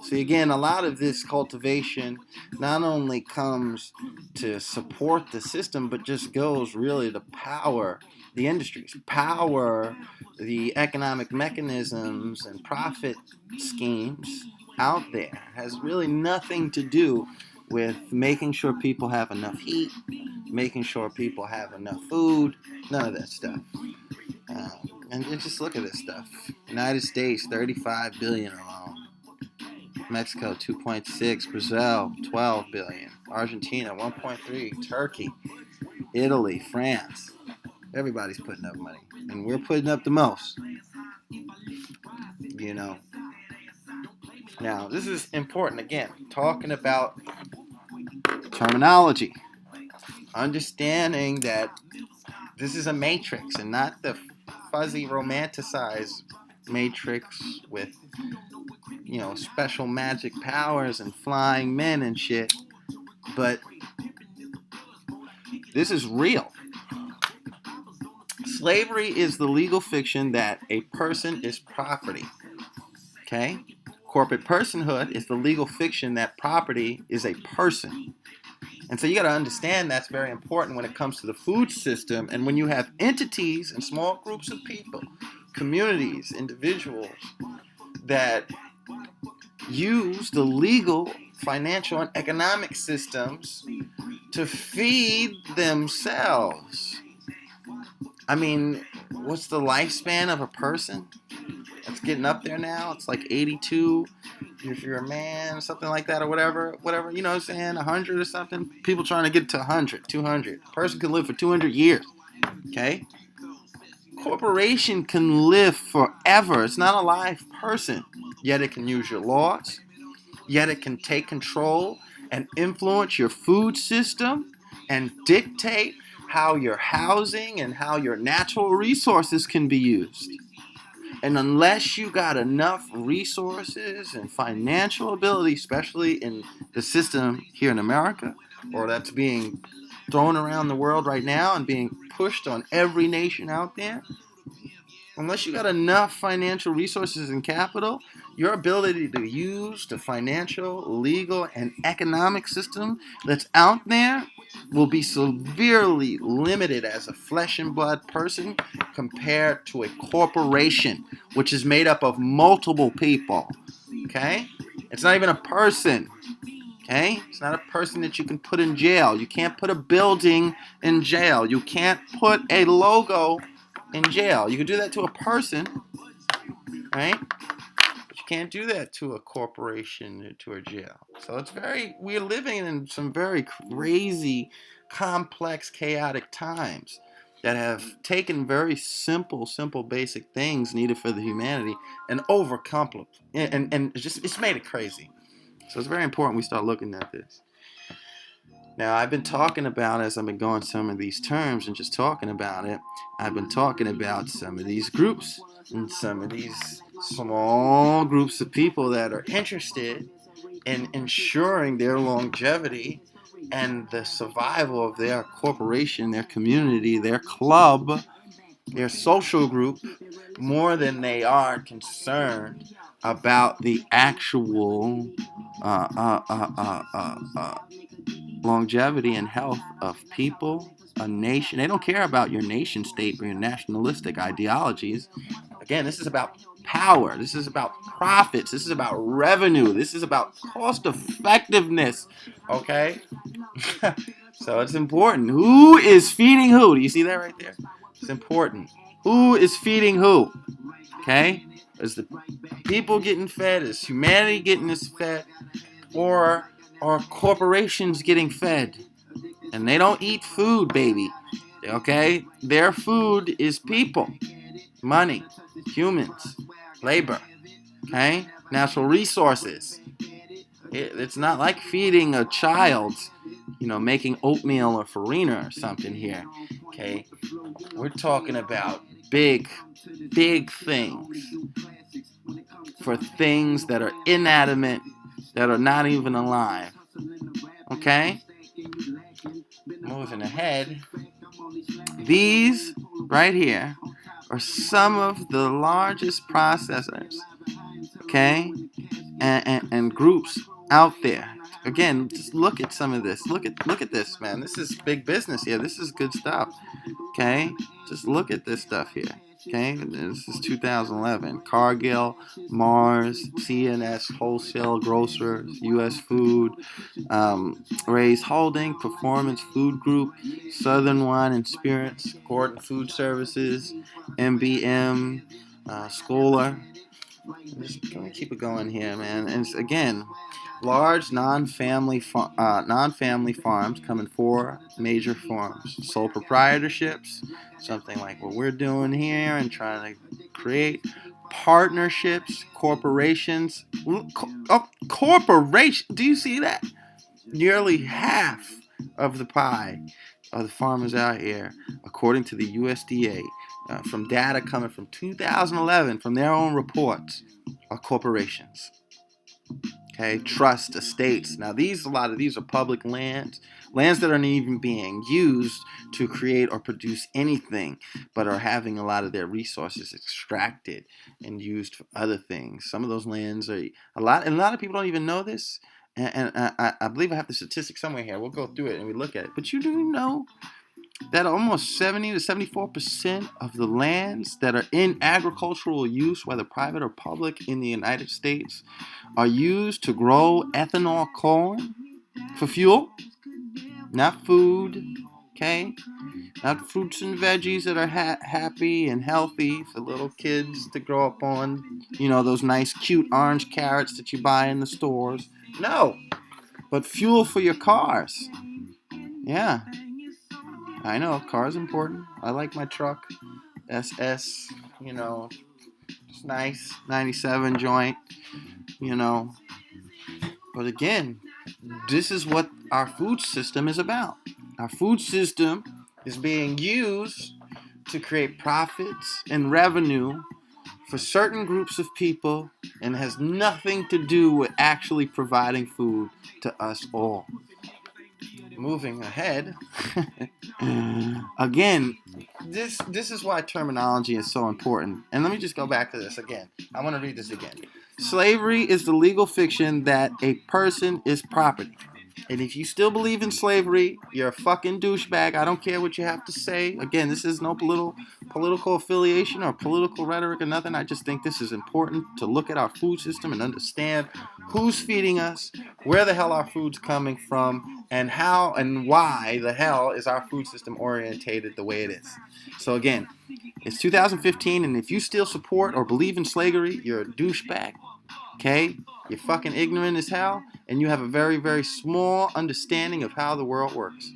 See, again, a lot of this cultivation not only comes to support the system, but just goes really to power the industries, power the economic mechanisms and profit schemes out there. It has really nothing to do with making sure people have enough heat, making sure people have enough food, none of that stuff. And just look at this stuff. United States, 35 billion alone. Mexico 2.6, Brazil 12 billion, Argentina 1.3, Turkey, Italy, France. Everybody's putting up money, and we're putting up the most. You know. Now, this is important again, talking about terminology, understanding that this is a matrix and not the fuzzy romanticized matrix with special magic powers and flying men and shit. But this is real. Slavery is the legal fiction that a person is property. Okay? Corporate personhood is the legal fiction that property is a person. And so you got to understand that's very important when it comes to the food system. And when you have entities and small groups of people, communities, individuals that use the legal, financial, and economic systems to feed themselves. I mean, what's the lifespan of a person? It's getting up there now. It's like 82 if you're a man, something like that, or whatever, you know what I'm saying, 100 or something. People trying to get to 100, 200. A person can live for 200 years, okay? Corporation can live forever. It's not a live person, yet it can use your laws, yet it can take control and influence your food system and dictate how your housing and how your natural resources can be used. And unless you got enough resources and financial ability, especially in the system here in America, or that's being thrown around the world right now and being pushed on every nation out there, unless you got enough financial resources and capital, your ability to use the financial, legal, and economic system that's out there will be severely limited as a flesh and blood person compared to a corporation, which is made up of multiple people. Okay? It's not even a person. Okay? It's not a person that you can put in jail. You can't put a building in jail. You can't put a logo in jail. You can do that to a person, right? But you can't do that to a corporation or to a jail. So we're living in some very crazy, complex, chaotic times that have taken very simple, basic things needed for the humanity and overcomplicate, and it's made it crazy. So it's very important we start looking at this. Now, I've been talking about, as I've been going some of these terms and just talking about it, I've been talking about some of these groups and some of these small groups of people that are interested in ensuring their longevity and the survival of their corporation, their community, their club, their social group, more than they are concerned about the actual longevity and health of people, a nation. They don't care about your nation state or your nationalistic ideologies. Again, this is about power. This is about profits. This is about revenue. This is about cost effectiveness. Okay? So it's important. Who is feeding who? Do you see that right there? It's important. Who is feeding who? Okay? Is the people getting fed? Is humanity getting this fed? Or are corporations getting fed? And they don't eat food, baby. Okay? Their food is people, money, humans, labor, okay? Natural resources. It's not like feeding a child, making oatmeal or farina or something here, okay? We're talking about big things. For things that are inanimate, that are not even alive. Okay? Moving ahead. These right here are some of the largest processors, okay, and groups out there. Again, just look at some of this. Look at this, man. This is big business here. This is good stuff. Okay, just look at this stuff here. Okay, this is 2011. Cargill, Mars, CNS Wholesale Grocers, U.S. Food, Ray's Holding, Performance Food Group, Southern Wine and Spirits, Gordon Food Services, MBM, Scholar. Just gonna keep it going here, man. And it's, again, large non-family farms come in four major forms: sole proprietorships, something like what we're doing here, and trying to create partnerships, corporations. Corporation. Do you see that? Nearly half of the pie of the farmers out here, according to the USDA, from data coming from 2011, from their own reports, are corporations. Okay, trust estates. Now, a lot of these are public lands that aren't even being used to create or produce anything, but are having a lot of their resources extracted and used for other things. Some of those lands are and a lot of people don't even know this. And I believe I have the statistics somewhere here. We'll go through it and we look at it. But you do know that almost 70 to 74% of the lands that are in agricultural use, whether private or public, in the United States, are used to grow ethanol corn for fuel, not food, okay? Not fruits and veggies that are happy and healthy for little kids to grow up on. You know, those nice, cute orange carrots that you buy in the stores. No, but fuel for your cars. Yeah, I know, car's important. I like my truck, SS, you know, it's nice, 97 joint, you know. But again, this is what our food system is about. Our food system is being used to create profits and revenue for certain groups of people and has nothing to do with actually providing food to us all. Moving ahead, again, this is why terminology is so important. And let me just go back to this again. I want to read this again. Slavery is the legal fiction that a person is property. And if you still believe in slavery, you're a fucking douchebag. I don't care what you have to say. Again, this is no political affiliation or political rhetoric or nothing. I just think this is important to look at our food system and understand who's feeding us, where the hell our food's coming from, and how and why the hell is our food system orientated the way it is. So again, it's 2015, and if you still support or believe in slavery, you're a douchebag. Okay? You're fucking ignorant as hell, and you have a very, very small understanding of how the world works.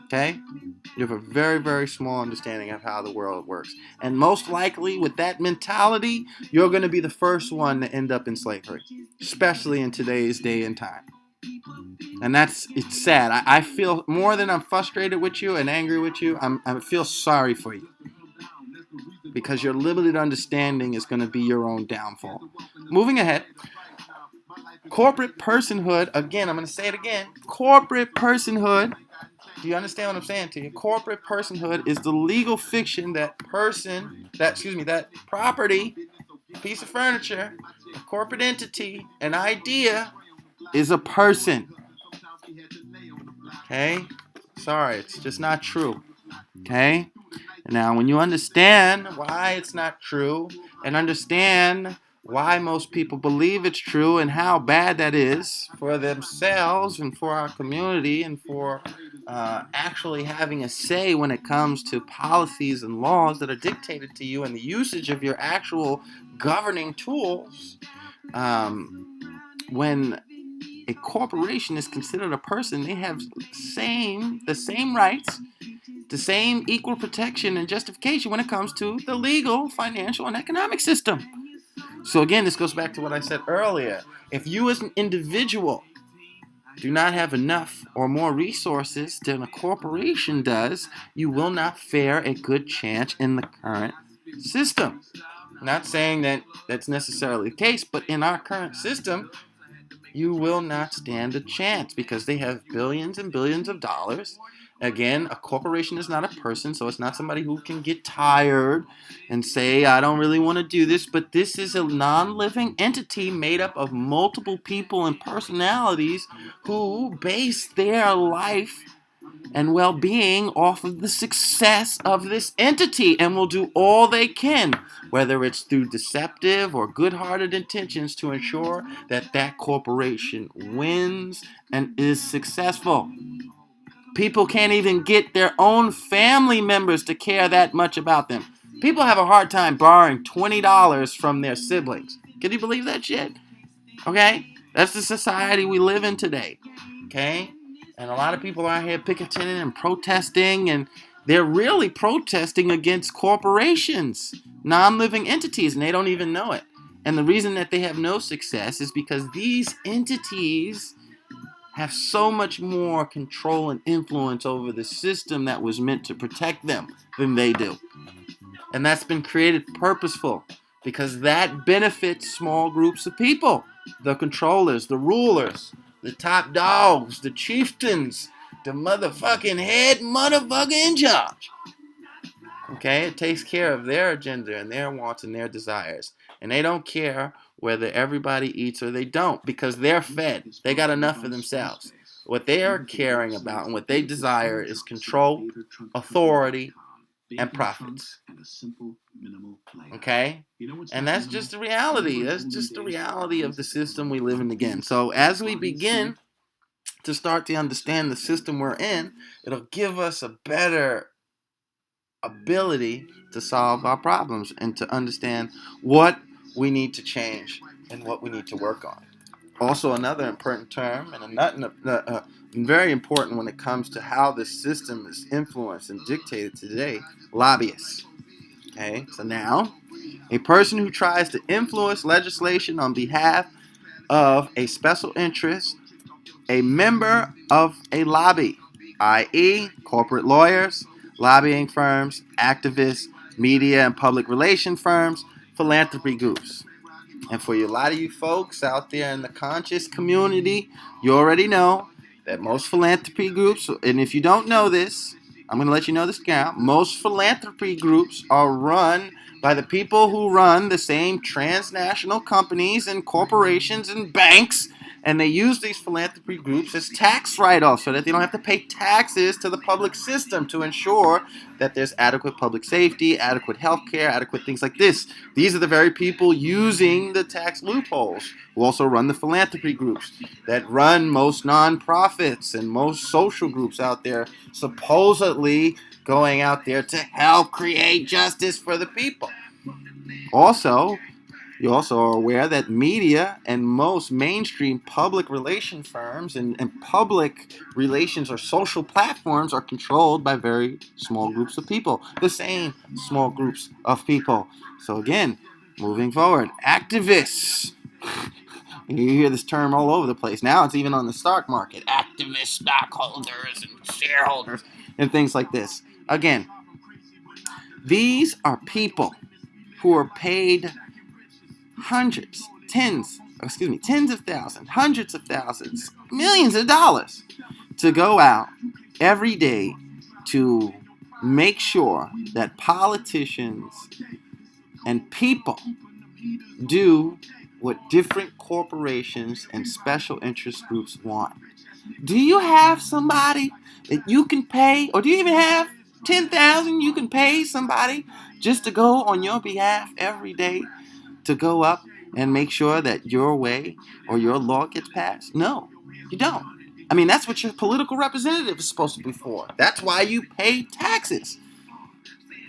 Okay? You have a very, very small understanding of how the world works. And most likely, with that mentality, you're going to be the first one to end up in slavery, especially in today's day and time. And it's sad. I feel more than I'm frustrated with you and angry with you, I feel sorry for you. Because your limited understanding is going to be your own downfall. Moving ahead, corporate personhood, again, I'm going to say it again. Corporate personhood, do you understand what I'm saying to you? Corporate personhood is the legal fiction that property, piece of furniture, a corporate entity, an idea, is a person. Okay? Sorry, it's just not true. Okay? Now, when you understand why it's not true and understand why most people believe it's true and how bad that is for themselves and for our community and for actually having a say when it comes to policies and laws that are dictated to you and the usage of your actual governing tools, when a corporation is considered a person, they have the same rights, the same equal protection and justification when it comes to the legal, financial, and economic system. So again, this goes back to what I said earlier. If you as an individual do not have enough or more resources than a corporation does, you will not fare a good chance in the current system. Not saying that that's necessarily the case, but in our current system, you will not stand a chance because they have billions and billions of dollars Again, a corporation is not a person, so it's not somebody who can get tired and say, I don't really want to do this, but this is a non-living entity made up of multiple people and personalities who base their life and well-being off of the success of this entity and will do all they can, whether it's through deceptive or good-hearted intentions, to ensure that that corporation wins and is successful. People can't even get their own family members to care that much about them. People have a hard time borrowing $20 from their siblings. Can you believe that shit? Okay? That's the society we live in today. Okay? And a lot of people are out here picketing and protesting, and they're really protesting against corporations, non-living entities, and they don't even know it. And the reason that they have no success is because these entities have so much more control and influence over the system that was meant to protect them than they do. And that's been created purposeful because that benefits small groups of people. The controllers, the rulers, the top dogs, the chieftains, the motherfucking head motherfucker in charge. Okay, it takes care of their agenda and their wants and their desires. And they don't care whether everybody eats or they don't because they're fed. They got enough for themselves. What they are caring about and what they desire is control, authority, and profits. Okay? And that's just the reality. That's just the reality of the system we live in again. So as we begin to start to understand the system we're in, it'll give us a better ability to solve our problems and to understand what we need to change and what we need to work on. Also, another important term, and very important when it comes to how the system is influenced and dictated today, lobbyists. Okay, so now, a person who tries to influence legislation on behalf of a special interest, a member of a lobby, i.e., corporate lawyers, lobbying firms, activists, media and public relation firms, philanthropy groups. And for a lot of you folks out there in the conscious community, you already know that most philanthropy groups, and if you don't know this, I'm going to let you know this now, most philanthropy groups are run by the people who run the same transnational companies and corporations and banks, and they use these philanthropy groups as tax write-offs so that they don't have to pay taxes to the public system to ensure that there's adequate public safety, adequate health care, adequate things like this. These are the very people using the tax loopholes who also run the philanthropy groups that run most nonprofits and most social groups out there, supposedly going out there to help create justice for the people. Also, you also are aware that media and most mainstream public relation firms and public relations or social platforms are controlled by very small groups of people, the same small groups of people. So again, moving forward, activists. You hear this term all over the place. Now it's even on the stock market. Activist stockholders and shareholders and things like this. Again, these are people who are paid tens of thousands, hundreds of thousands, millions of dollars to go out every day to make sure that politicians and people do what different corporations and special interest groups want. Do you have somebody that you can pay, or do you even have 10,000 you can pay somebody just to go on your behalf every day to go up and make sure that your way or your law gets passed? No, you don't. I mean, that's what your political representative is supposed to be for. That's why you pay taxes,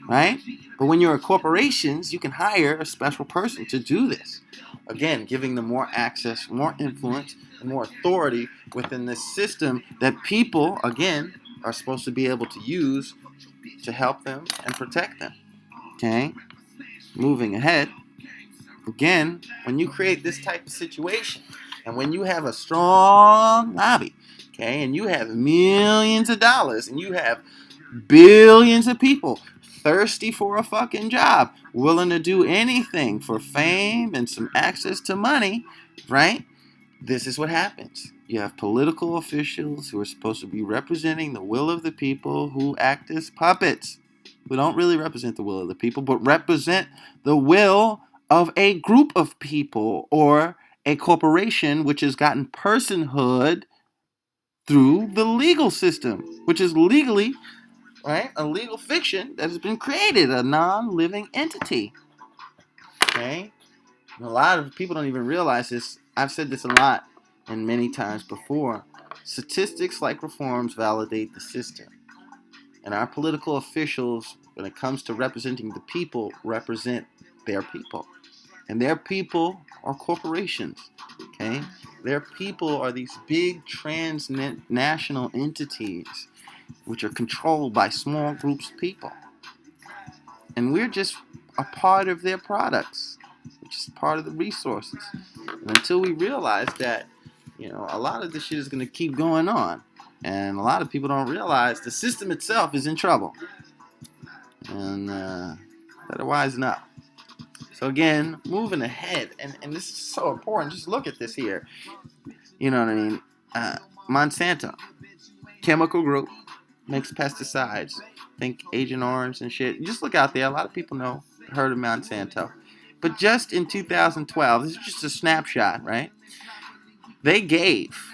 right? But when you're a corporations, you can hire a special person to do this. Again, giving them more access, more influence, and more authority within this system that people, again, are supposed to be able to use to help them and protect them. Okay? Moving ahead. Again, when you create this type of situation, and when you have a strong lobby, okay, and you have millions of dollars, and you have billions of people thirsty for a fucking job, willing to do anything for fame and some access to money, right? This is what happens. You have political officials who are supposed to be representing the will of the people who act as puppets, who don't really represent the will of the people, but represent the will of a group of people or a corporation which has gotten personhood through the legal system, which is legally, right, a legal fiction that has been created, a non-living entity. Okay? And a lot of people don't even realize this. I've said this a lot and many times before. Statistics like reforms validate the system. And our political officials, when it comes to representing the people, represent their people. And their people are corporations. Okay? Their people are these big transnational entities which are controlled by small groups of people. And we're just a part of their products, which is part of the resources. And until we realize that, a lot of this shit is going to keep going on. And a lot of people don't realize the system itself is in trouble. And better wisen up. So again, moving ahead, and this is so important. Just look at this here. You know what I mean? Monsanto, chemical group, makes pesticides. Think Agent Orange and shit. Just look out there. A lot of people heard of Monsanto. But just in 2012, this is just a snapshot, right? They gave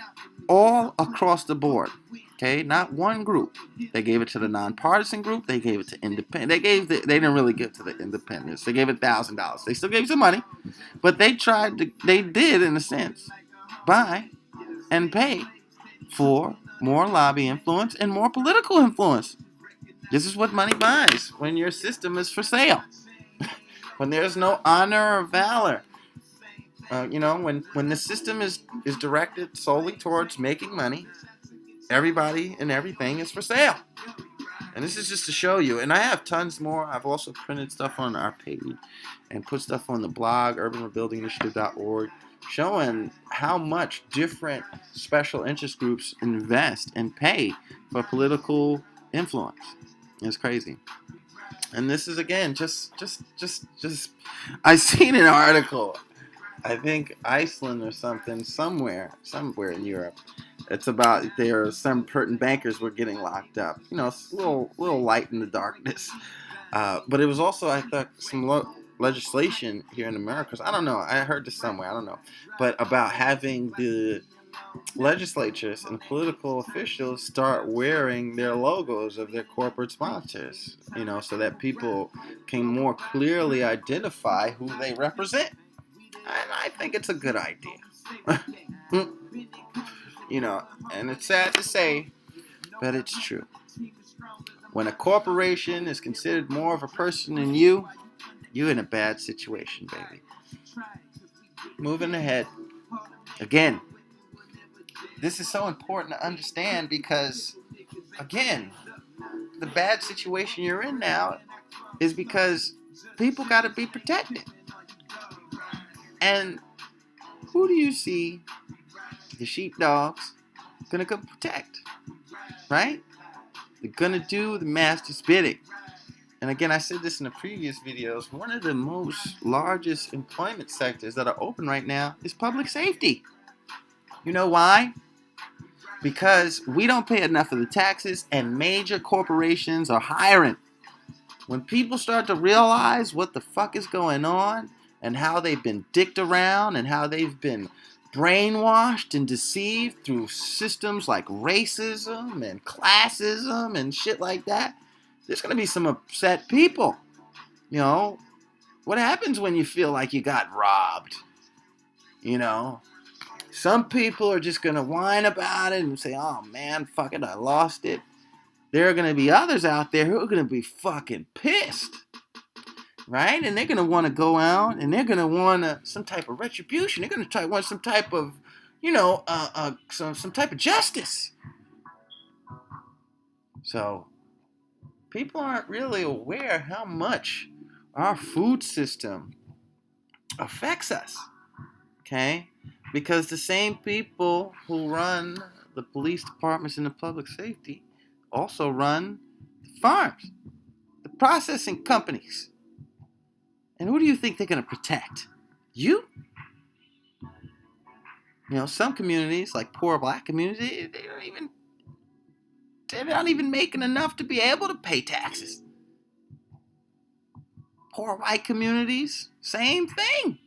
all across the board, okay, not one group. They gave it to the nonpartisan group. They gave it to independent. They didn't really give it to the independents. They gave it $1,000. They still gave some money, but they did in a sense, buy and pay for more lobby influence and more political influence. This is what money buys when your system is for sale. When there's no honor or valor. When the system is directed solely towards making money, everybody and everything is for sale. And this is just to show you. And I have tons more. I've also printed stuff on our page and put stuff on the blog, urbanrebuildinginitiative.org, showing how much different special interest groups invest and pay for political influence. It's crazy. And this is, again, just I seen an article, I think Iceland or somewhere in Europe. It's about there are some certain bankers were getting locked up. It's a little light in the darkness. But it was also, I thought, some legislation here in America. I don't know. I heard this somewhere. I don't know. But about having the legislatures and political officials start wearing their logos of their corporate sponsors, so that people can more clearly identify who they represent. And I think it's a good idea. And it's sad to say, but it's true. When a corporation is considered more of a person than you're in a bad situation, baby. Moving ahead. Again, this is so important to understand because, again, the bad situation you're in now is because people got to be protected. And who do you see the sheepdogs gonna go protect? Right? They're gonna do the master's bidding. And again, I said this in the previous videos, one of the most largest employment sectors that are open right now is public safety. You know why? Because we don't pay enough of the taxes and major corporations are hiring. When people start to realize what the fuck is going on and how they've been dicked around and how they've been brainwashed and deceived through systems like racism and classism and shit like that, there's going to be some upset people. What happens when you feel like you got robbed? Some people are just going to whine about it and say, oh man, fuck it, I lost it. There are going to be others out there who are going to be fucking pissed. Right? And they're going to want to go out and they're going to want some type of retribution. They're going to want some type of, some type of justice. So people aren't really aware how much our food system affects us. Okay? Because the same people who run the police departments and the public safety also run the farms, the processing companies. And who do you think they're going to protect? You? Some communities, like poor black communities, they're not even making enough to be able to pay taxes. Poor white communities, same thing.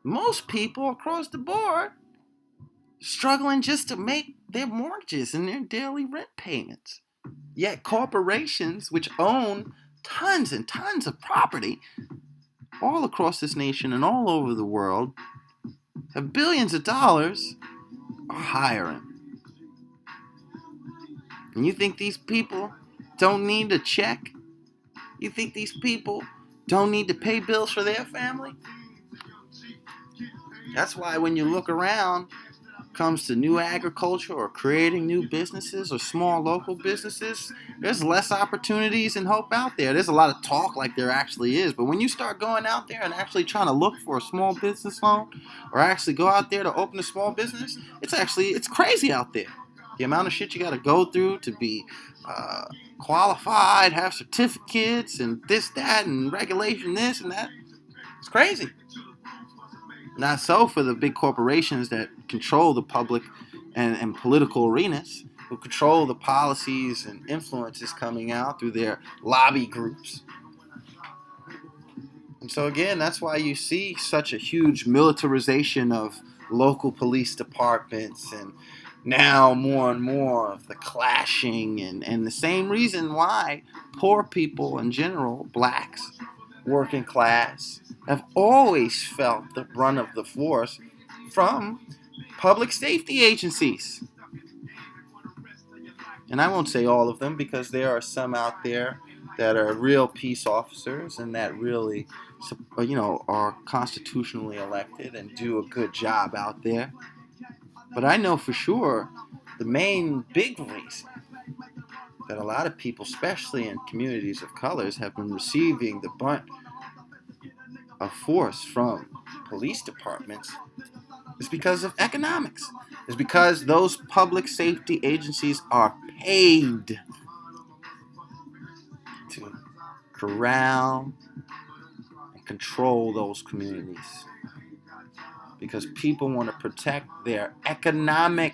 Most people across the board struggling just to make their mortgages and their daily rent payments. Yet corporations, which own tons and tons of property all across this nation and all over the world, have billions of dollars, are hiring. And you think these people don't need a check? You think these people don't need to pay bills for their family? That's why when you look around, comes to new agriculture or creating new businesses or small local businesses, there's less opportunities and hope out there. There's a lot of talk like there actually is, but when you start going out there and actually trying to look for a small business loan or actually go out there to open a small business, it's crazy out there. The amount of shit you got to go through to be qualified, have certificates and this, that, and regulation this and that. It's crazy. Not so for the big corporations that control the public and political arenas, who control the policies and influences coming out through their lobby groups. And so again, that's why you see such a huge militarization of local police departments, and now more and more of the clashing, and the same reason why poor people in general, blacks, working class, have always felt the brunt of the force from public safety agencies. And I won't say all of them, because there are some out there that are real peace officers and that really, are constitutionally elected and do a good job out there. But I know for sure the main big reason that a lot of people, especially in communities of colors, have been receiving the brunt of force from police departments is because of economics. It's because those public safety agencies are paid to corral and control those communities, because people want to protect their economic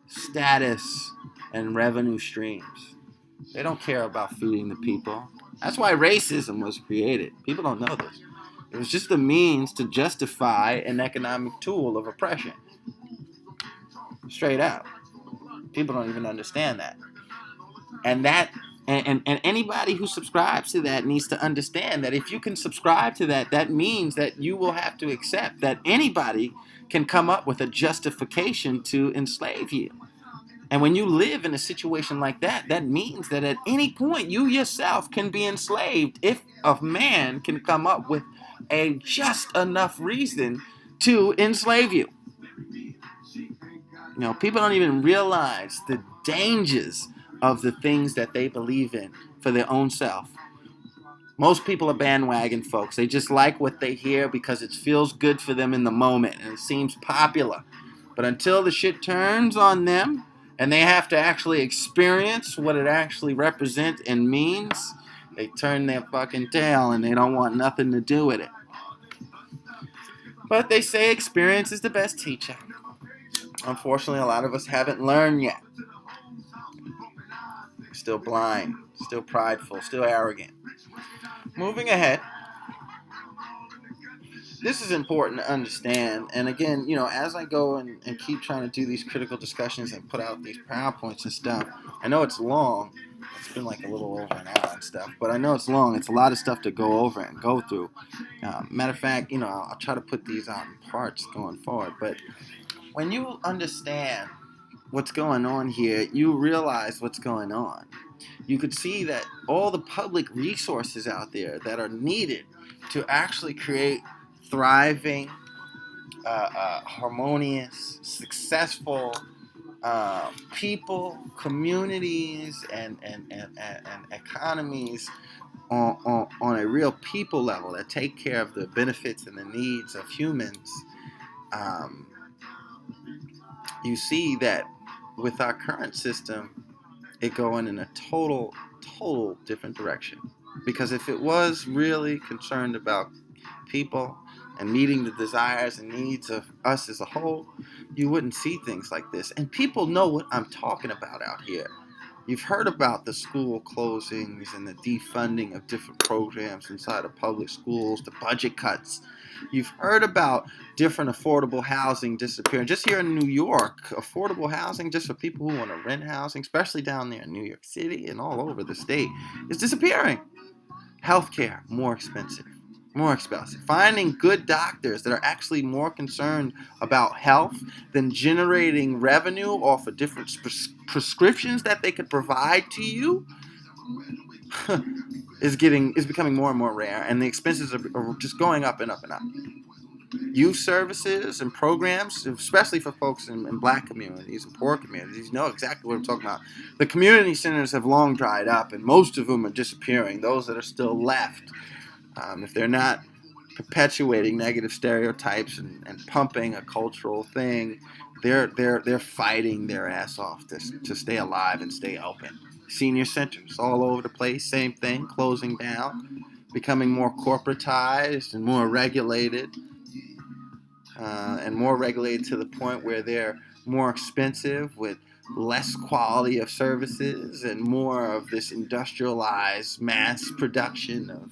status and revenue streams. They don't care about feeding the people. That's why racism was created. People don't know this. It was just a means to justify an economic tool of oppression. Straight out. People don't even understand that. And anybody who subscribes to that needs to understand that if you can subscribe to that, that means that you will have to accept that anybody can come up with a justification to enslave you. And when you live in a situation like that, that means that at any point you yourself can be enslaved if a man can come up with a just enough reason to enslave you. People don't even realize the dangers of the things that they believe in for their own self. Most people are bandwagon folks. They just like what they hear because it feels good for them in the moment and it seems popular. But until the shit turns on them and they have to actually experience what it actually represents and means, they turn their fucking tail and they don't want nothing to do with it. But they say experience is the best teacher. Unfortunately, a lot of us haven't learned yet. Still blind, still prideful, still arrogant. Moving ahead, this is important to understand. And again, as I go and keep trying to do these critical discussions and put out these PowerPoints and stuff, I know it's long. It's been like a little over an hour and stuff, but I know it's long. It's a lot of stuff to go over and go through. Matter of fact, I'll try to put these out in parts going forward. But when you understand what's going on here, you realize what's going on. You could see that all the public resources out there that are needed to actually create thriving, harmonious, successful people, communities, and economies on a real people level that take care of the benefits and the needs of humans. You see that with our current system, it going in a total different direction. Because if it was really concerned about people, and meeting the desires and needs of us as a whole, you wouldn't see things like this. And people know what I'm talking about out here. You've heard about the school closings and the defunding of different programs inside of public schools, the budget cuts. You've heard about different affordable housing disappearing. Just here in New York, affordable housing just for people who want to rent housing, especially down there in New York City and all over the state, is disappearing. Healthcare, more expensive. More expensive. Finding good doctors that are actually more concerned about health than generating revenue off of different prescriptions that they could provide to you is becoming more and more rare, and the expenses are just going up and up and up. Youth services and programs, especially for folks in black communities and poor communities, know exactly what I'm talking about. The community centers have long dried up, and most of them are disappearing. Those that are still left, if they're not perpetuating negative stereotypes and pumping a cultural thing, they're fighting their ass off to stay alive and stay open. Senior centers all over the place, same thing, closing down, becoming more corporatized and more regulated. And more regulated to the point where they're more expensive with less quality of services and more of this industrialized mass production of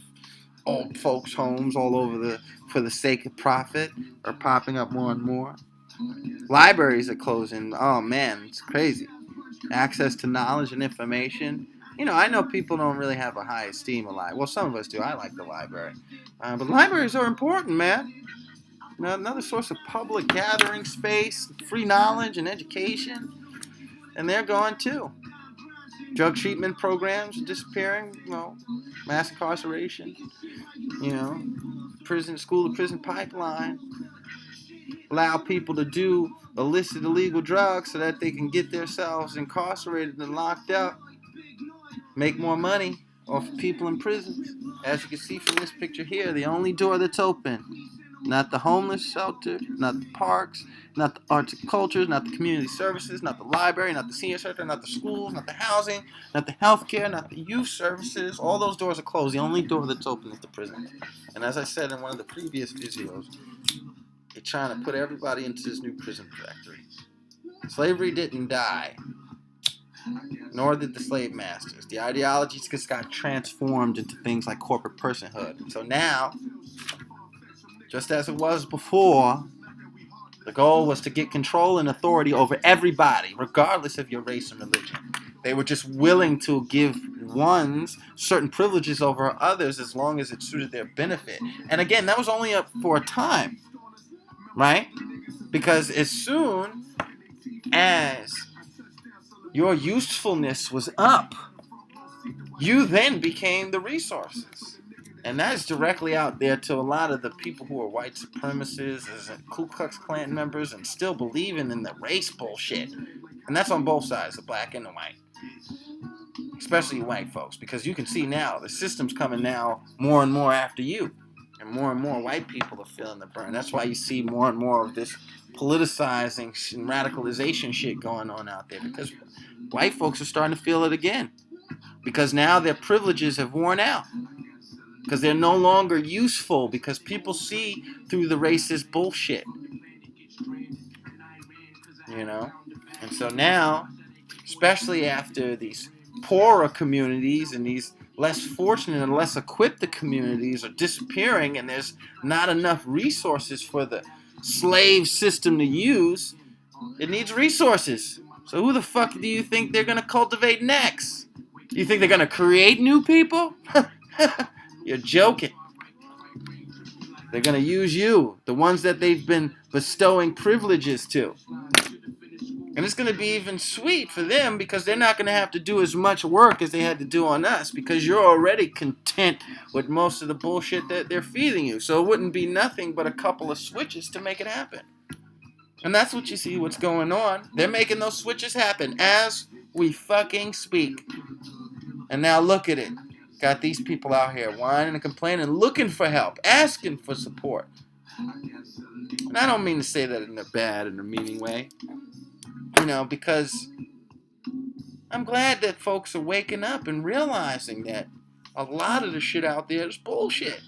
old folks' homes all over for the sake of profit are popping up more and more. Libraries are closing. Oh man, it's crazy. Access to knowledge and information. I know people don't really have a high esteem of library. Well, some of us do. I like the library. But libraries are important, man. Another source of public gathering space, free knowledge and education, and they're gone too. Drug treatment programs are disappearing. Mass incarceration. Prison, school to prison pipeline. Allow people to do illicit, illegal drugs so that they can get themselves incarcerated and locked up, make more money off of people in prisons. As you can see from this picture here, the only door that's open. Not the homeless shelter, not the parks, not the arts and cultures, not the community services, not the library, not the senior center, not the schools, not the housing, not the healthcare, not the youth services. All those doors are closed. The only door that's open is the prison. And as I said in one of the previous videos, they're trying to put everybody into this new prison factory. Slavery didn't die, nor did the slave masters. The ideologies just got transformed into things like corporate personhood. And so now, just as it was before, the goal was to get control and authority over everybody, regardless of your race and religion. They were just willing to give ones certain privileges over others as long as it suited their benefit. And again, that was only up for a time, right? Because as soon as your usefulness was up, you then became the resources. And that is directly out there to a lot of the people who are white supremacists and Ku Klux Klan members and still believing in the race bullshit. And that's on both sides, the black and the white. Especially white folks, because you can see now the system's coming now more and more after you. And more white people are feeling the burn. That's why you see more and more of this politicizing and radicalization shit going on out there, because white folks are starting to feel it again. Because now their privileges have worn out. Because they're no longer useful, because people see through the racist bullshit. And so now, especially after these poorer communities and these less fortunate and less equipped communities are disappearing and there's not enough resources for the slave system to use, it needs resources. So who the fuck do you think they're going to cultivate next? You think they're going to create new people? You're joking. They're going to use you, the ones that they've been bestowing privileges to. And it's going to be even sweet for them because they're not going to have to do as much work as they had to do on us, because you're already content with most of the bullshit that they're feeding you. So it wouldn't be nothing but a couple of switches to make it happen. And that's what you see what's going on. They're making those switches happen as we fucking speak. And now look at it. Got these people out here whining and complaining, looking for help, asking for support. And I don't mean to say that in a bad and a meaning way. Because I'm glad that folks are waking up and realizing that a lot of the shit out there is bullshit.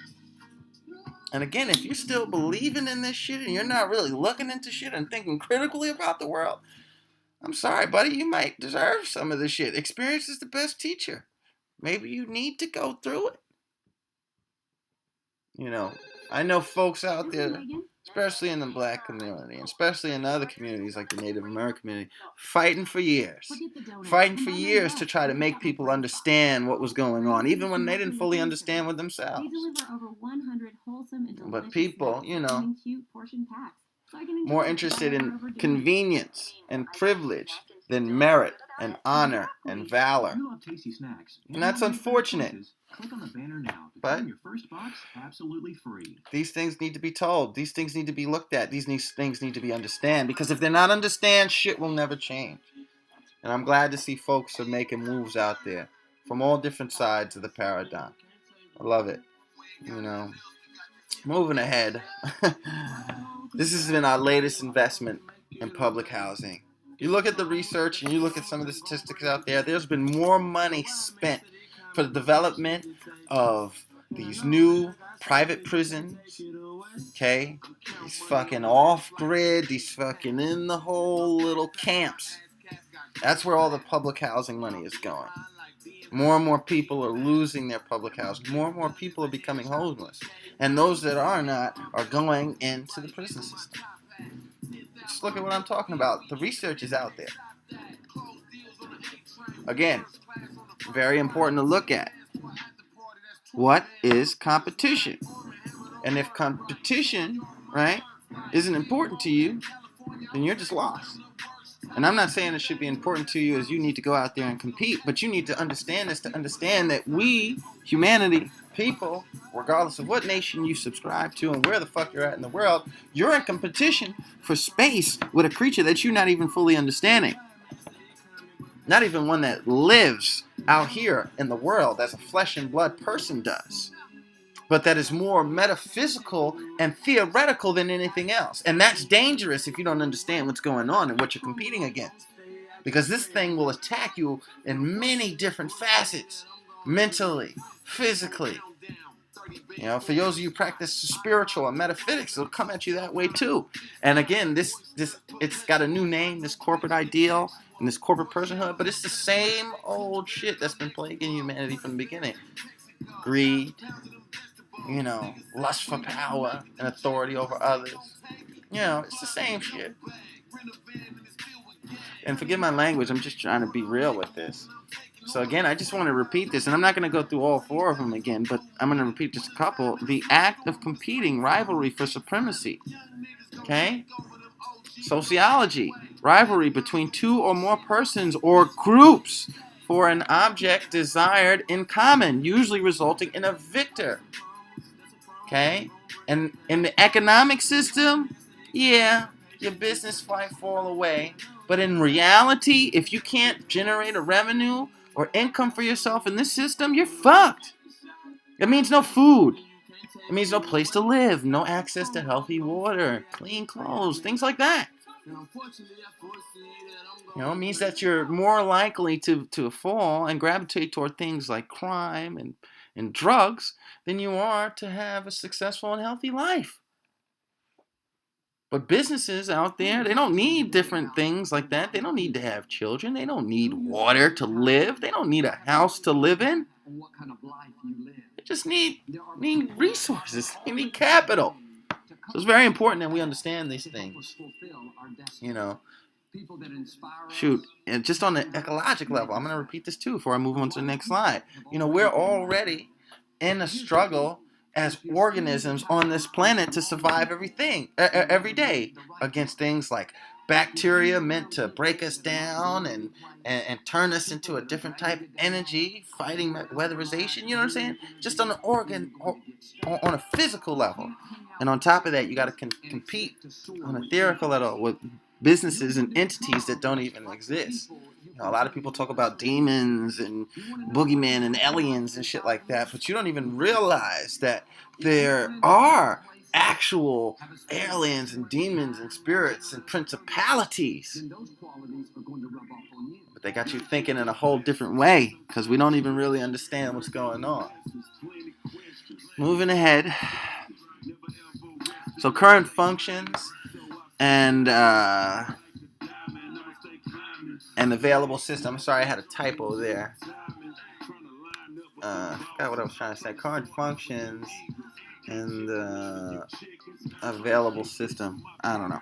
And again, if you're still believing in this shit and you're not really looking into shit and thinking critically about the world, I'm sorry, buddy, you might deserve some of this shit. Experience is the best teacher. Maybe you need to go through it. You know, I know folks out there, especially in the black community, and especially in other communities like the Native American community, fighting for years. Fighting for years to try to make people understand what was going on, even when they didn't fully understand with themselves. But people, you know, more interested in convenience and privilege than merit and honor and valor. And that's unfortunate. But these things need to be told. These things need to be looked at. These things need to be understood. Because if they're not understood, shit will never change. And I'm glad to see folks are making moves out there from all different sides of the paradigm. I love it. You know, moving ahead. This has been our latest investment in public housing. You look at the research and you look at some of the statistics out there, there's been more money spent for the development of these new private prisons, okay? These fucking off-grid, these fucking in the hole little camps. That's where all the public housing money is going. More and more people are losing their public housing. More and more people are becoming homeless. And those that are not are going into the prison system. Just look at what I'm talking about. The research is out there. Again, very important to look at. What is competition? And if competition, right, isn't important to you, then you're just lost. And I'm not saying it should be important to you as you need to go out there and compete, but you need to understand this to understand that we, humanity, people, regardless of what nation you subscribe to and where the fuck you're at in the world, you're in competition for space with a creature that you're not even fully understanding. Not even one that lives out here in the world as a flesh and blood person does. But that is more metaphysical and theoretical than anything else. And that's dangerous if you don't understand what's going on and what you're competing against. Because this thing will attack you in many different facets. Mentally, physically. You know, for those of you who practice spiritual and metaphysics, it'll come at you that way too. And again, this it's got a new name, this corporate ideal and this corporate personhood, but it's the same old shit that's been plaguing humanity from the beginning. Greed, you know, lust for power and authority over others. You know, it's the same shit. And forgive my language, I'm just trying to be real with this. So again, I just want to repeat this, and I'm not going to go through all four of them again, but I'm going to repeat just a couple. The act of competing, rivalry for supremacy. Okay? Sociology, rivalry between two or more persons or groups for an object desired in common, usually resulting in a victor. Okay? And in the economic system, yeah, your business might fall away. But in reality, if you can't generate a revenue or income for yourself in this system, you're fucked. It means no food. It means no place to live, no access to healthy water, clean clothes, things like that. You know, it means that you're more likely to fall and gravitate toward things like crime and drugs than you are to have a successful and healthy life. But businesses out there, they don't need different things like that. They don't need to have children. They don't need water to live. They don't need a house to live in. They just need resources. They need capital. So it's very important that we understand these things. You know, shoot, and just on the ecological level, I'm going to repeat this too before I move on to the next slide. You know, we're already in a struggle as organisms on this planet to survive every day against things like bacteria meant to break us down and turn us into a different type of energy, fighting weatherization, you know what I'm saying? Just on on a physical level. And on top of that, you got to compete on a theoretical level with businesses and entities that don't even exist. You know, a lot of people talk about demons and boogeyman and aliens and shit like that, but you don't even realize that there are actual aliens and demons and spirits and principalities. But they got you thinking in a whole different way because we don't even really understand what's going on. Moving ahead. So current functions and available system. Sorry, I had a typo there. Forgot what I was trying to say. Current functions and available system. I don't know,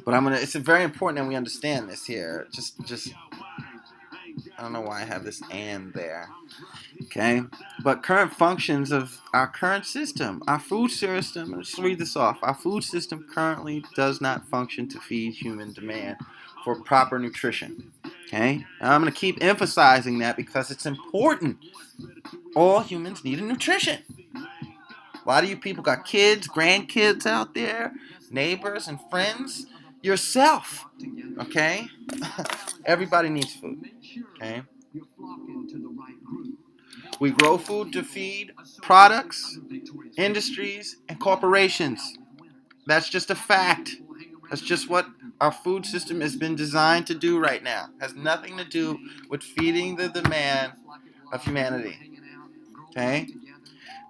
but It's very important that we understand this here. Just. I don't know why I have this and there. Okay, but current functions of our current system, our food system. Let's read this off. Our food system currently does not function to feed human demand for proper nutrition. Okay, now I'm going to keep emphasizing that because it's important. All humans need a nutrition. A lot of you people got kids, grandkids out there, neighbors and friends, yourself. Okay, everybody needs food. Okay. We grow food to feed products, industries, and corporations. That's just a fact. That's just what our food system has been designed to do right now. It has nothing to do with feeding the demand of humanity. Okay?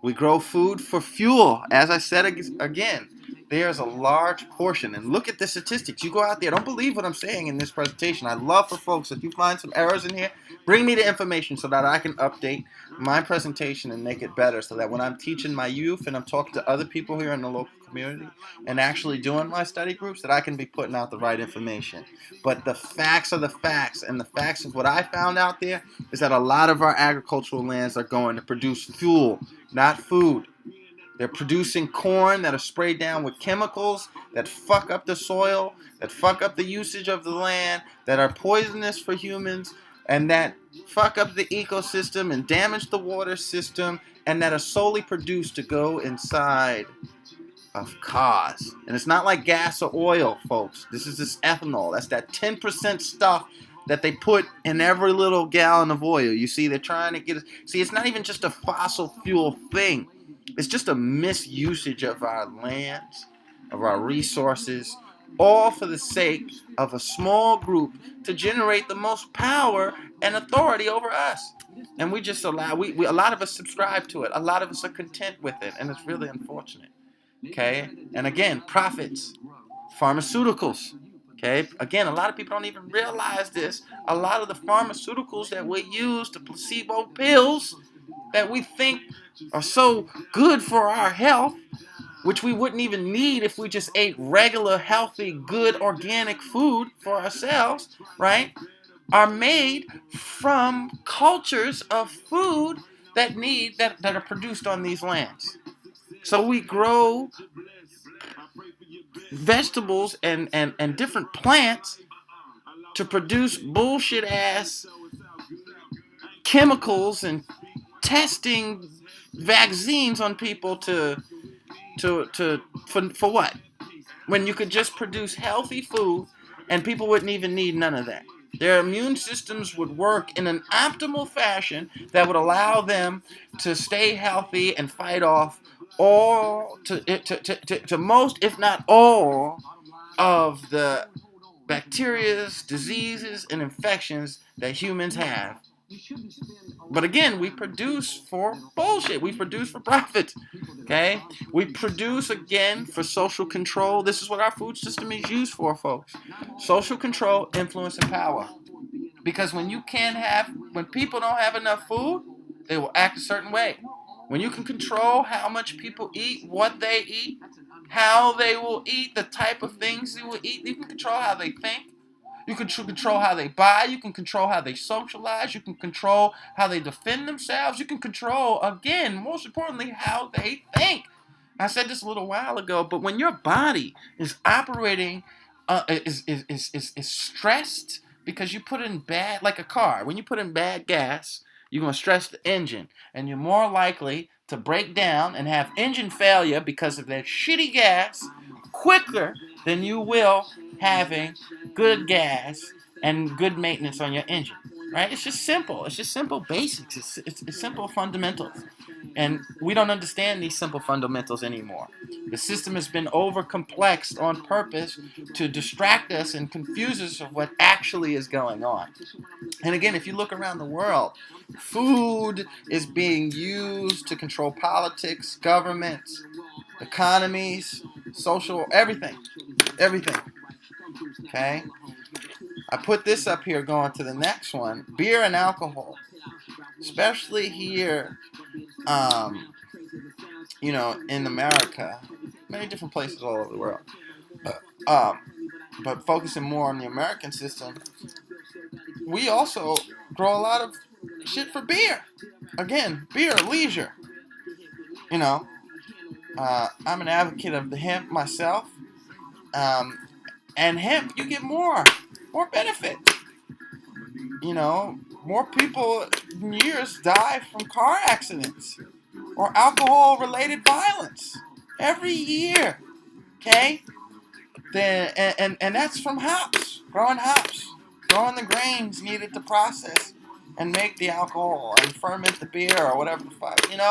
We grow food for fuel. As I said again, there's a large portion. And look at the statistics. You go out there. Don't believe what I'm saying in this presentation. I'd love for folks, if you find some errors in here, bring me the information so that I can update my presentation and make it better so that when I'm teaching my youth and I'm talking to other people here in the local community and actually doing my study groups, that I can be putting out the right information. But the facts are the facts. And the facts of what I found out there is that a lot of our agricultural lands are going to produce fuel, not food. They're producing corn that are sprayed down with chemicals that fuck up the soil, that fuck up the usage of the land, that are poisonous for humans, and that fuck up the ecosystem and damage the water system, and that are solely produced to go inside of cars. And it's not like gas or oil, folks. This is this ethanol. That's that 10% stuff that they put in every little gallon of oil. You see, they're trying to get it. See, it's not even just a fossil fuel thing. It's just a misusage of our lands, of our resources, all for the sake of a small group to generate the most power and authority over us. And we just allow, a lot of us subscribe to it. A lot of us are content with it, and it's really unfortunate. Okay? And again, profits, pharmaceuticals. Okay? Again, a lot of people don't even realize this. A lot of the pharmaceuticals that we use, the placebo pills that we think are so good for our health, which we wouldn't even need if we just ate regular, healthy, good, organic food for ourselves, right? Are made from cultures of food that are produced on these lands. So we grow vegetables and different plants to produce bullshit ass chemicals and testing vaccines on people for what? When you could just produce healthy food and people wouldn't even need none of that. Their immune systems would work in an optimal fashion that would allow them to stay healthy and fight off to most, if not all, of the bacterias, diseases, and infections that humans have. But again, we produce for bullshit. We produce for profit. Okay? We produce, again, for social control. This is what our food system is used for, folks. Social control, influence, and power. Because when people don't have enough food, they will act a certain way. When you can control how much people eat, what they eat, how they will eat, the type of things they will eat, you can control how they think. You can control how they buy. You can control how they socialize. You can control how they defend themselves. You can control, again, most importantly, how they think. I said this a little while ago, but when your body is operating, is stressed because you put in bad, like a car, when you put in bad gas, you're going to stress the engine, and you're more likely to break down and have engine failure because of that shitty gas quicker than you will having good gas and good maintenance on your engine, right? It's just simple. It's just simple basics. It's simple fundamentals. And we don't understand these simple fundamentals anymore. The system has been over-complexed on purpose to distract us and confuse us of what actually is going on. And again, if you look around the world, food is being used to control politics, governments, economies, social, everything. Everything. Okay? I put this up here going to the next one. Beer and alcohol. Especially here, in America. Many different places all over the world. Um, but focusing more on the American system, we also grow a lot of shit for beer. Again, beer, leisure. I'm an advocate of the hemp myself. And hemp, you get more benefit. More people in years die from car accidents or alcohol-related violence every year. Okay, and that's from hops, growing the grains needed to process and make the alcohol and ferment the beer or whatever the fuck. And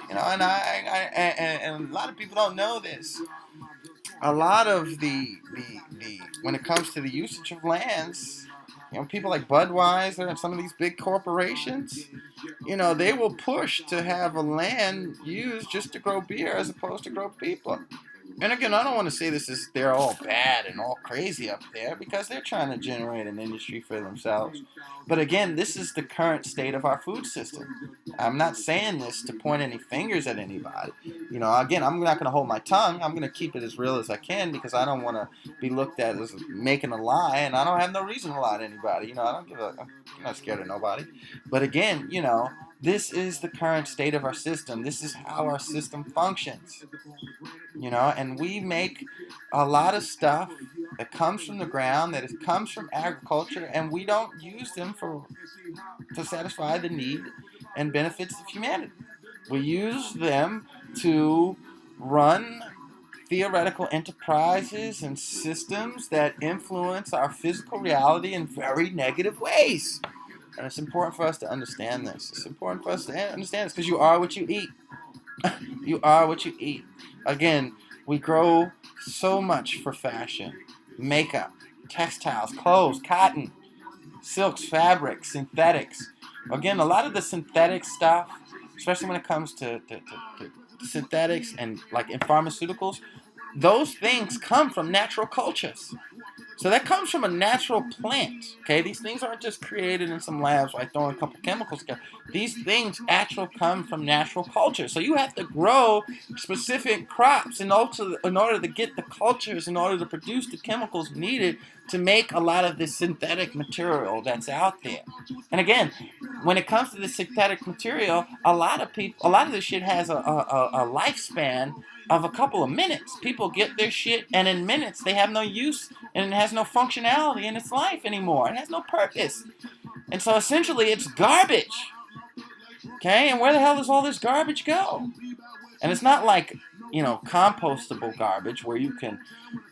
and a lot of people don't know this. A lot of the when it comes to the usage of lands, people like Budweiser and some of these big corporations, they will push to have a land used just to grow beer as opposed to grow people. And again, I don't want to say they're all bad and all crazy up there, because they're trying to generate an industry for themselves. But again, this is the current state of our food system. I'm not saying this to point any fingers at anybody. Again, I'm not going to hold my tongue. I'm going to keep it as real as I can, because I don't want to be looked at as making a lie, and I don't have no reason to lie to anybody. I'm not scared of nobody. But again, this is the current state of our system. This is how our system functions. And we make a lot of stuff that comes from the ground, comes from agriculture, and we don't use them to satisfy the need and benefits of humanity. We use them to run theoretical enterprises and systems that influence our physical reality in very negative ways. And it's important for us to understand this. It's important for us to understand this, because you are what you eat. You are what you eat. Again, we grow so much for fashion, makeup, textiles, clothes, cotton, silks, fabrics, synthetics. Again, a lot of the synthetic stuff, especially when it comes to synthetics and like in pharmaceuticals, those things come from natural cultures. So that comes from a natural plant. Okay, these things aren't just created in some labs by throwing a couple chemicals together. These things actually come from natural culture. So you have to grow specific crops in order to get the cultures, in order to produce the chemicals needed to make a lot of this synthetic material that's out there. And again, when it comes to the synthetic material, a lot of this shit has a lifespan of a couple of minutes. People get their shit, and in minutes they have no use, and it has no functionality in its life anymore. It has no purpose. And so essentially it's garbage. Okay? And where the hell does all this garbage go? And it's not like, compostable garbage where you can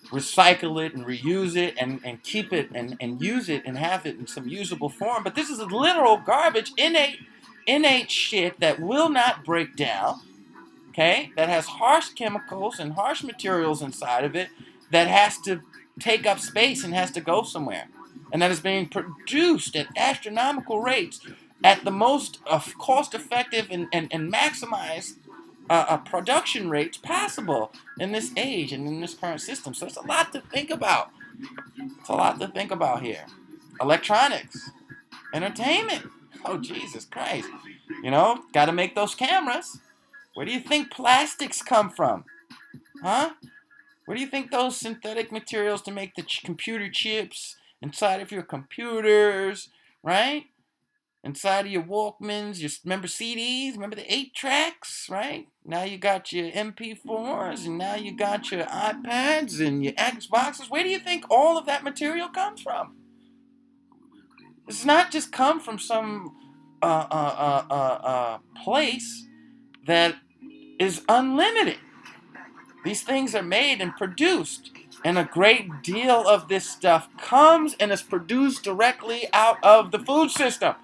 recycle it and reuse it and keep it and use it and have it in some usable form. But this is literal garbage, innate shit that will not break down. Okay, that has harsh chemicals and harsh materials inside of it that has to take up space and has to go somewhere. And that is being produced at astronomical rates at the most cost-effective and maximized production rates possible in this age and in this current system. So it's a lot to think about. It's a lot to think about here. Electronics, entertainment. Oh, Jesus Christ. Got to make those cameras. Where do you think plastics come from? Huh? Where do you think those synthetic materials to make the computer chips inside of your computers, right? Inside of your Walkmans, remember CDs? Remember the 8-tracks, right? Now you got your MP4s, and now you got your iPads and your Xboxes. Where do you think all of that material comes from? It's not just come from some place that is unlimited. These things are made and produced, and a great deal of this stuff comes and is produced directly out of the food system.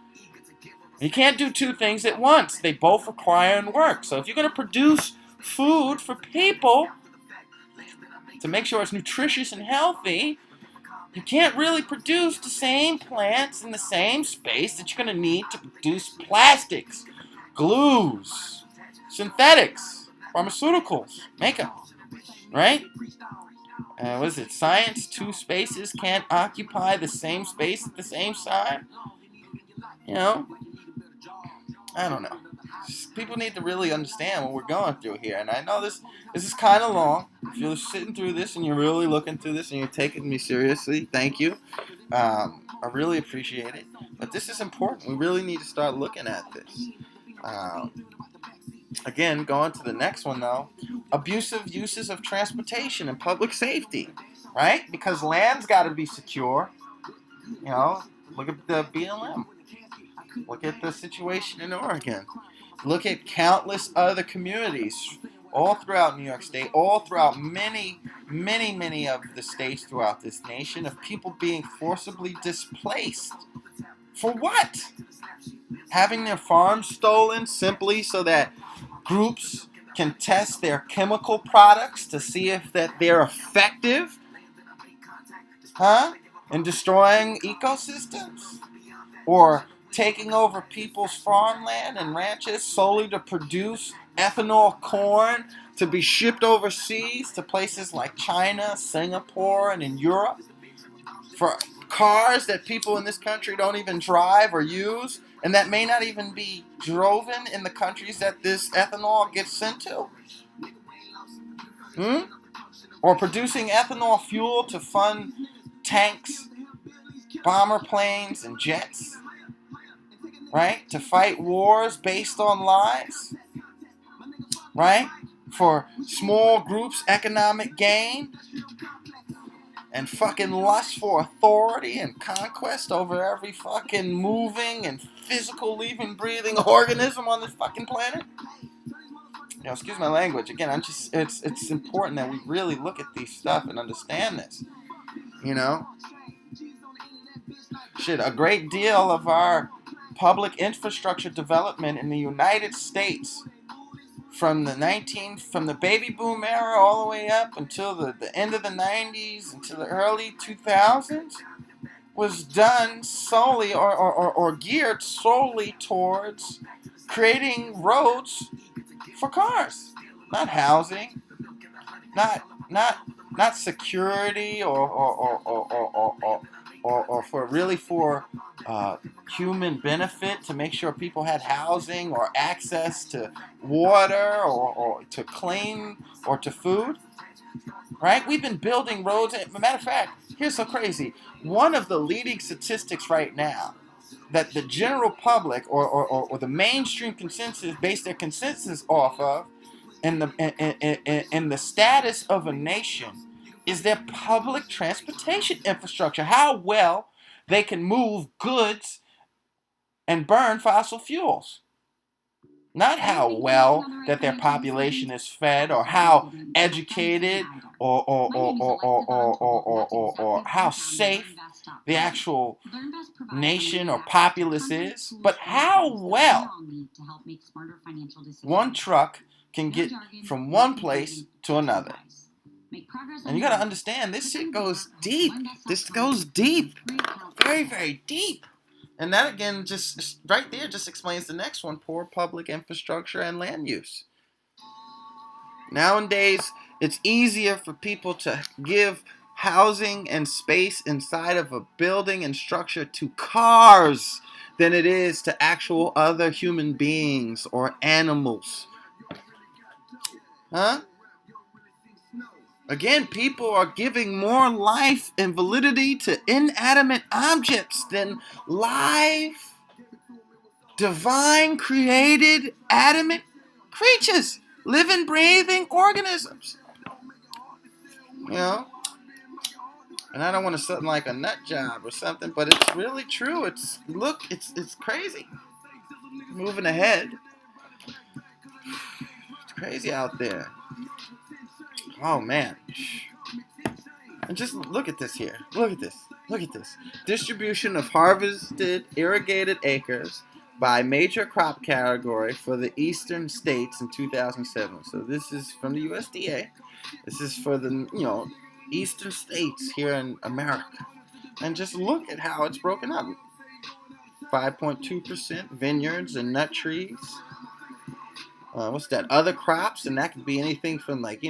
You can't do two things at once. They both require and work. So if you're going to produce food for people to make sure it's nutritious and healthy, you can't really produce the same plants in the same space that you're going to need to produce plastics, glues, synthetics, pharmaceuticals, makeup. right? What is it? Science, two spaces can't occupy the same space at the same time. You know, I don't know. People need to really understand what we're going through here. And I know this is kind of long. If you're sitting through this and you're really looking through this and you're taking me seriously, thank you. I really appreciate it. But this is important. We really need to start looking at this. Again, going to the next one though, abusive uses of transportation and public safety, right? Because land's got to be secure. You know, look at the BLM. Look at the situation in Oregon. Look at countless other communities all throughout New York State, all throughout many, many, many of the states throughout this nation of people being forcibly displaced. For what? Having their farms stolen simply so that groups can test their chemical products to see if that they're effective, in destroying ecosystems, or taking over people's farmland and ranches solely to produce ethanol corn to be shipped overseas to places like China, Singapore, and in Europe for cars that people in this country don't even drive or use, and that may not even be driven in the countries that this ethanol gets sent to? Or producing ethanol fuel to fund tanks, bomber planes, and jets, right? To fight wars based on lies, right? For small groups' economic gain and fucking lust for authority and conquest over every fucking moving and physical living, breathing organism on this fucking planet. You know, excuse my language. Again, it's important that we really look at these stuff and understand this. You know? Shit, a great deal of our public infrastructure development in the United States from the baby boom era all the way up until the end of the 90s until the early 2000s was done solely or geared solely towards creating roads for cars, not housing, not security or for human benefit to make sure people had housing or access to water or to clean or to food, right? We've been building roads. Matter of fact, here's so crazy. One of the leading statistics right now that the general public or the mainstream consensus base their consensus off of in the status of a nation is their public transportation infrastructure. How well they can move goods and burn fossil fuels. Not how well that their population is fed or how educated or how safe the actual nation or populace is, but how well one truck can get from one place to another. And you got to understand, this shit goes deep. This goes deep. Very, very deep. And that, again, just right there just explains the next one, poor public infrastructure and land use. Nowadays, it's easier for people to give housing and space inside of a building and structure to cars than it is to actual other human beings or animals. Again, people are giving more life and validity to inanimate objects than live, divine, created, adamant creatures, living, breathing organisms. You know? And I don't want to sound like a nut job or something, but it's really true. It's crazy. Moving ahead. It's crazy out there. Oh, man. And just look at this here. Look at this. Look at this. Distribution of harvested irrigated acres by major crop category for the eastern states in 2007. So this is from the USDA. This is for the, eastern states here in America. And just look at how it's broken up. 5.2% vineyards and nut trees. what's that? Other crops, and that could be anything from like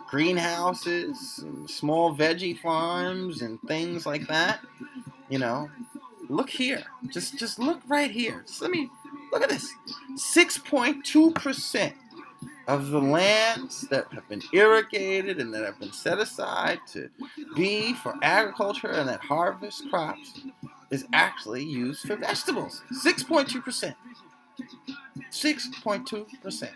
greenhouses, and small veggie farms, and things like that. You know, look here. Just look right here. Just let me look at this. 6.2% of the lands that have been irrigated and that have been set aside to be for agriculture and that harvest crops is actually used for vegetables. 6.2%. 6.2%.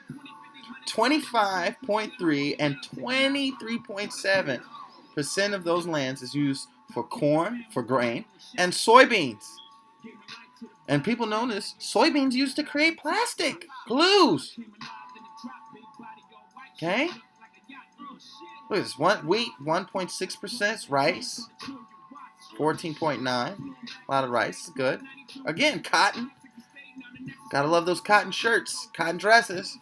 25.3 and 23.7% of those lands is used for corn, for grain, and soybeans. And people know this. Soybeans used to create plastic, glues. Okay? Look at this. Wheat, 1.6%. Rice, 14.9. A lot of rice. Good. Again, cotton. Gotta love those cotton shirts, cotton dresses.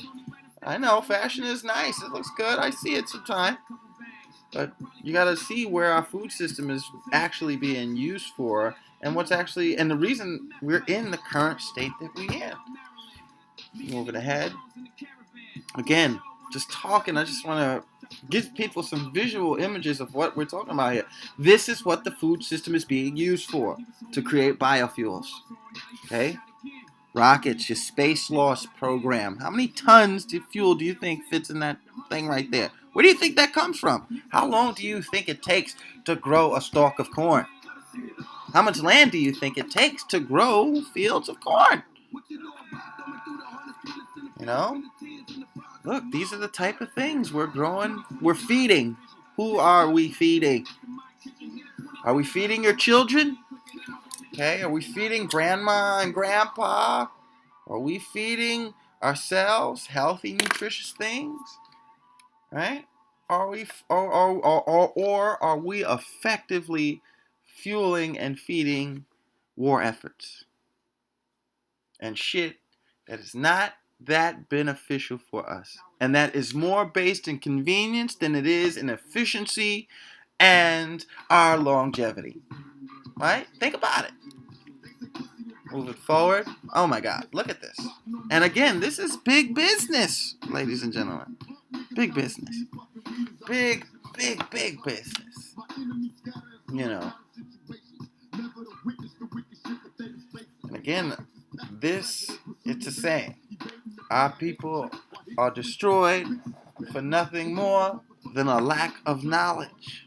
I know, fashion is nice. It looks good. I see it sometimes. But you gotta see where our food system is actually being used for and and the reason we're in the current state that we're in. Moving ahead. Again, just talking, I just want to give people some visual images of what we're talking about here. This is what the food system is being used for, to create biofuels. Okay? Rockets, your space loss program. How many tons of fuel do you think fits in that thing right there? Where do you think that comes from? How long do you think it takes to grow a stalk of corn? How much land do you think it takes to grow fields of corn? You know? Look, these are the type of things we're growing. We're feeding. Who are we feeding? Are we feeding your children? Okay, are we feeding grandma and grandpa? Are we feeding ourselves healthy, nutritious things? Right? Or are we effectively fueling and feeding war efforts and shit that is not that beneficial for us, and that is more based in convenience than it is in efficiency and our longevity? Right? Think about it. Moving forward. Oh my God, look at this. And again, this is big business, ladies and gentlemen. Big business. Big business. You know. And again, it's a saying. Our people are destroyed for nothing more than a lack of knowledge.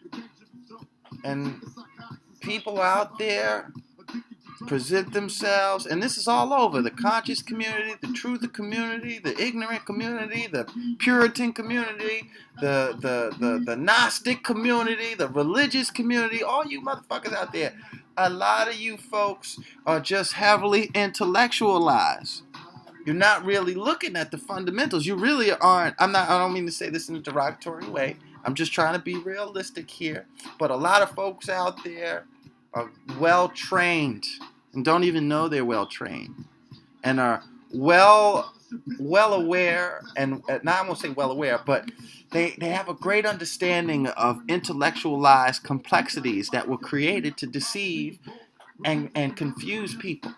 And people out there present themselves, and this is all over the conscious community, the truth community, the ignorant community, the Puritan community, the Gnostic community, the religious community, all you motherfuckers out there. A lot of you folks are just heavily intellectualized. You're not really looking at the fundamentals. You really aren't. I don't mean to say this in a derogatory way. I'm just trying to be realistic here. But a lot of folks out there are well trained and don't even know they're well trained, and are well aware, and now I won't say well aware, but they have a great understanding of intellectualized complexities that were created to deceive and confuse people.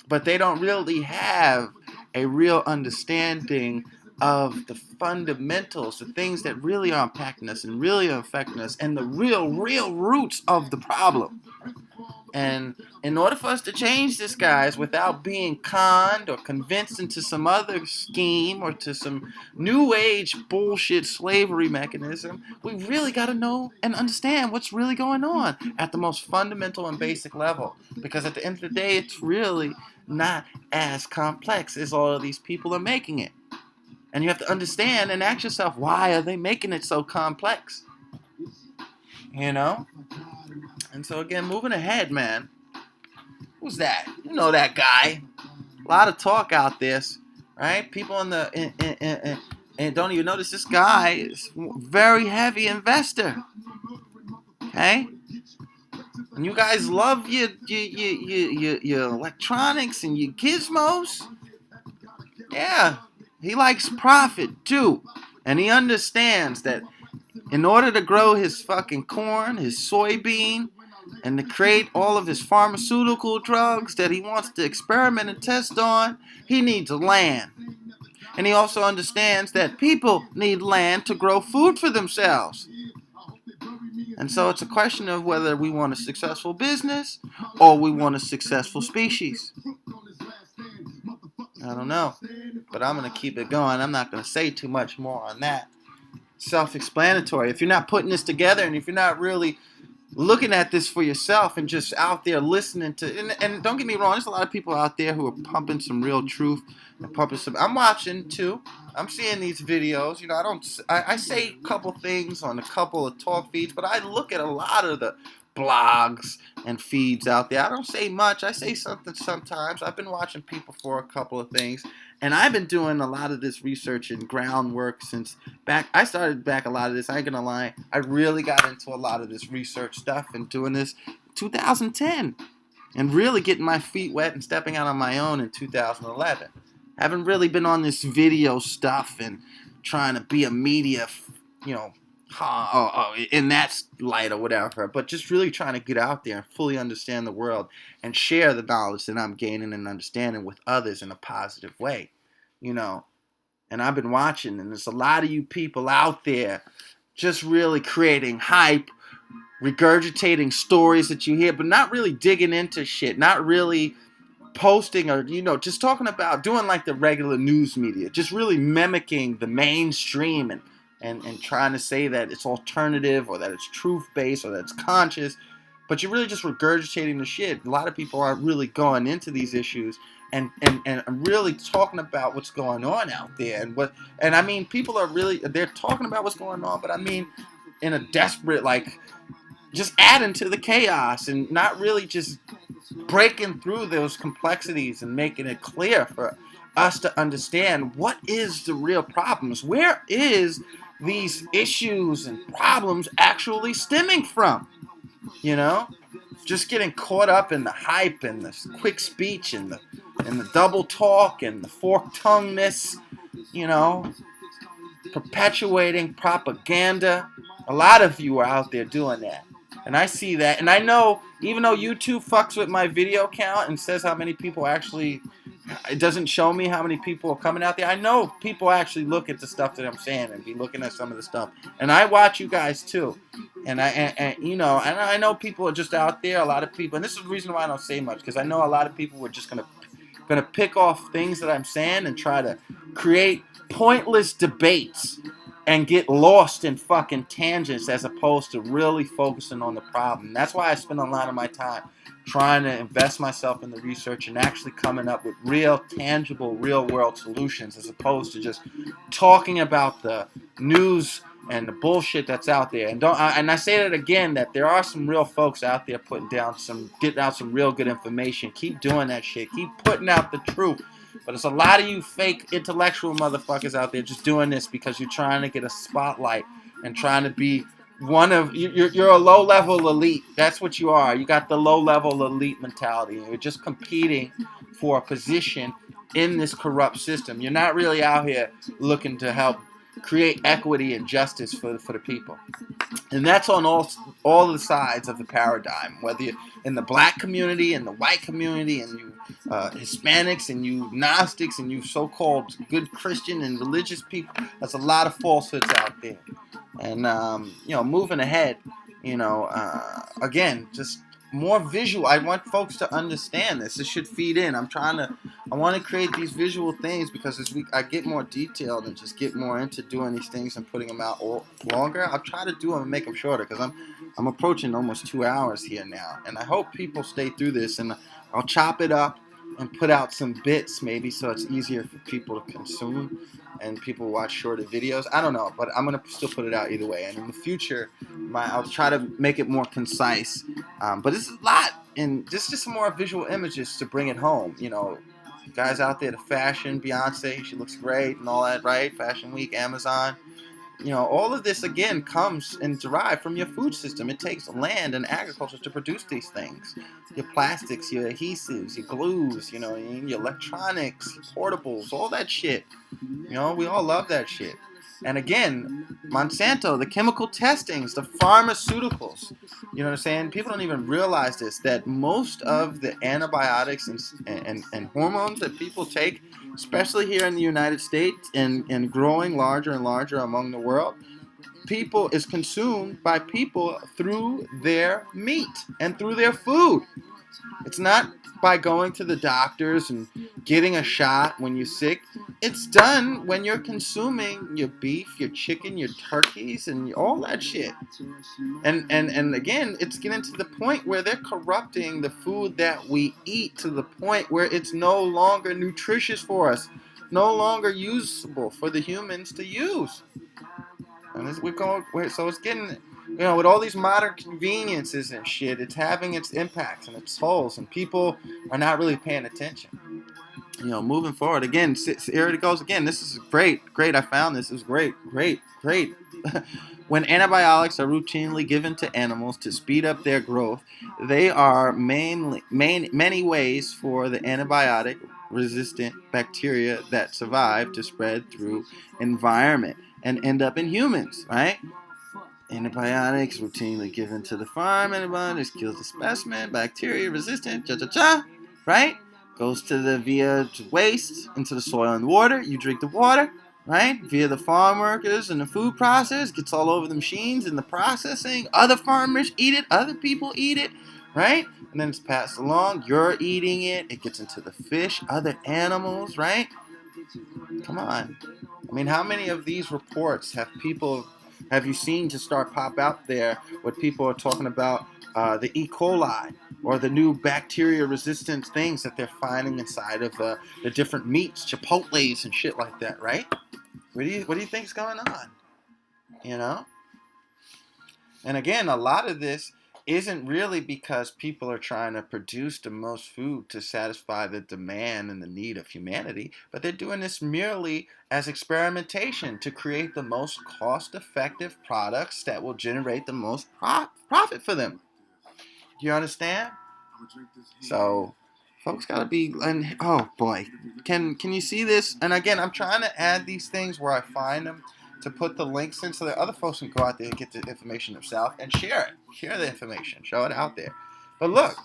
But they don't really have a real understanding of the fundamentals, the things that really are impacting us and really are affecting us, and the real roots of the problem. And in order for us to change this, guys, without being conned or convinced into some other scheme or to some new age bullshit slavery mechanism, we really got to know and understand what's really going on at the most fundamental and basic level. Because at the end of the day, it's really not as complex as all of these people are making it. And you have to understand and ask yourself, why are they making it so complex? You know? And so again, moving ahead, man. Who's that? You know that guy. A lot of talk out there, right? People in the and don't even notice this guy is very heavy investor. Okay? And you guys love your electronics and your gizmos. Yeah. He likes profit too. And he understands that in order to grow his fucking corn, his soybean, and to create all of his pharmaceutical drugs that he wants to experiment and test on, he needs land. And he also understands that people need land to grow food for themselves. And so it's a question of whether we want a successful business or we want a successful species. I don't know. But I'm going to keep it going. I'm not going to say too much more on that. Self-explanatory. If you're not putting this together and if you're not really looking at this for yourself and just out there listening to, and don't get me wrong, there's a lot of people out there who are pumping some real truth and pumping some. I'm watching too. I'm seeing these videos. You know, I say a couple things on a couple of talk feeds, but I look at a lot of the blogs and feeds out there. I don't say much. I say something sometimes. I've been watching people for a couple of things, and I've been doing a lot of this research and groundwork since back. I started back a lot of this. I ain't gonna lie. I really got into a lot of this research stuff and doing this 2010, and really getting my feet wet and stepping out on my own in 2011. Haven't really been on this video stuff and trying to be a media, you know, in that light or whatever, but just really trying to get out there and fully understand the world and share the knowledge that I'm gaining and understanding with others in a positive way, you know. And I've been watching, and there's a lot of you people out there just really creating hype, regurgitating stories that you hear, but not really digging into shit, not really posting or, you know, just talking about doing like the regular news media, just really mimicking the mainstream and trying to say that it's alternative or that it's truth-based or that it's conscious, but you're really just regurgitating the shit. A lot of people aren't really going into these issues and really talking about what's going on out there. And I mean, people are really, they're talking about what's going on, but I mean, in a desperate, like, just adding to the chaos and not really just breaking through those complexities and making it clear for us to understand what is the real problems. Where is these issues and problems actually stemming from? You know, just getting caught up in the hype and the quick speech and the double talk and the forked tongueness, you know, perpetuating propaganda. A lot of you are out there doing that. And I see that. And I know, even though YouTube fucks with my video count and says how many people actually, it doesn't show me how many people are coming out there. I know people actually look at the stuff that I'm saying and be looking at some of the stuff. And I watch you guys too. And you know, and I know people are just out there, a lot of people. And this is the reason why I don't say much, because I know a lot of people were just gonna pick off things that I'm saying and try to create pointless debates and get lost in fucking tangents as opposed to really focusing on the problem. That's why I spend a lot of my time trying to invest myself in the research and actually coming up with real, tangible, real-world solutions as opposed to just talking about the news and the bullshit that's out there. And I say that again, that there are some real folks out there getting out some real good information. Keep doing that shit. Keep putting out the truth. But there's a lot of you fake intellectual motherfuckers out there just doing this because you're trying to get a spotlight and trying to be one of, you're a low-level elite. That's what you are. You got the low-level elite mentality. You're just competing for a position in this corrupt system. You're not really out here looking to help create equity and justice for the people. And that's on all the sides of the paradigm, whether you're in the black community, in the white community, and you Hispanics, and you Gnostics, and you so-called good Christian and religious people. There's a lot of falsehoods out there. And, you know, moving ahead, you know, again, just more visual. I want folks to understand this. This should feed in. I want to create these visual things because as I get more detailed and just get more into doing these things and putting them out longer, I'll try to do them and make them shorter because I'm approaching almost 2 hours here now. And I hope people stay through this, and I'll chop it up and put out some bits maybe so it's easier for people to consume and people watch shorter videos. I don't know, but I'm going to still put it out either way. And in the future, I'll try to make it more concise. But this is a lot, and this is just some more visual images to bring it home. You know, guys out there, the fashion, Beyonce, she looks great and all that, right? Fashion Week, Amazon. You know, all of this, again, comes and derived from your food system. It takes land and agriculture to produce these things. Your plastics, your adhesives, your glues, you know, your electronics, your portables, all that shit. You know, we all love that shit. And again, Monsanto, the chemical testings, the pharmaceuticals. You know what I'm saying? People don't even realize this, that most of the antibiotics and hormones that people take, especially here in the United States and growing larger and larger among the world, people is consumed by people through their meat and through their food. It's not by going to the doctors and getting a shot when you're sick. It's done when you're consuming your beef, your chicken, your turkeys, and all that shit. And again, it's getting to the point where they're corrupting the food that we eat to the point where it's no longer nutritious for us, no longer usable for the humans to use. And so it's getting, with all these modern conveniences and shit, it's having its impacts and its tolls, and people are not really paying attention. Moving forward again, here it goes again. This is great. I found this is great. When antibiotics are routinely given to animals to speed up their growth, they are many ways for the antibiotic resistant bacteria that survive to spread through environment and end up in humans, right? Antibiotics routinely given to the farm. Antibiotics kills the specimen, bacteria resistant, right? Goes to the via waste into the soil and water. You drink the water, right? Via the farm workers and the food process, gets all over the machines and the processing. Other farmers eat it, other people eat it, right? And then it's passed along. You're eating it. It gets into the fish, other animals, right? Come on. I mean, how many of these reports have you seen to start pop out there where people are talking about the E. coli or the new bacteria-resistant things that they're finding inside of the different meats, Chipotles and shit like that, right? What do you think is going on? And again, a lot of this isn't really because people are trying to produce the most food to satisfy the demand and the need of humanity, but they're doing this merely as experimentation to create the most cost-effective products that will generate the most profit for them. Do you understand? So, folks gotta be, and oh boy, can you see this? And again, I'm trying to add these things where I find them to put the links in so that other folks can go out there and get the information themselves and share it. Share the information. Show it out there. But look.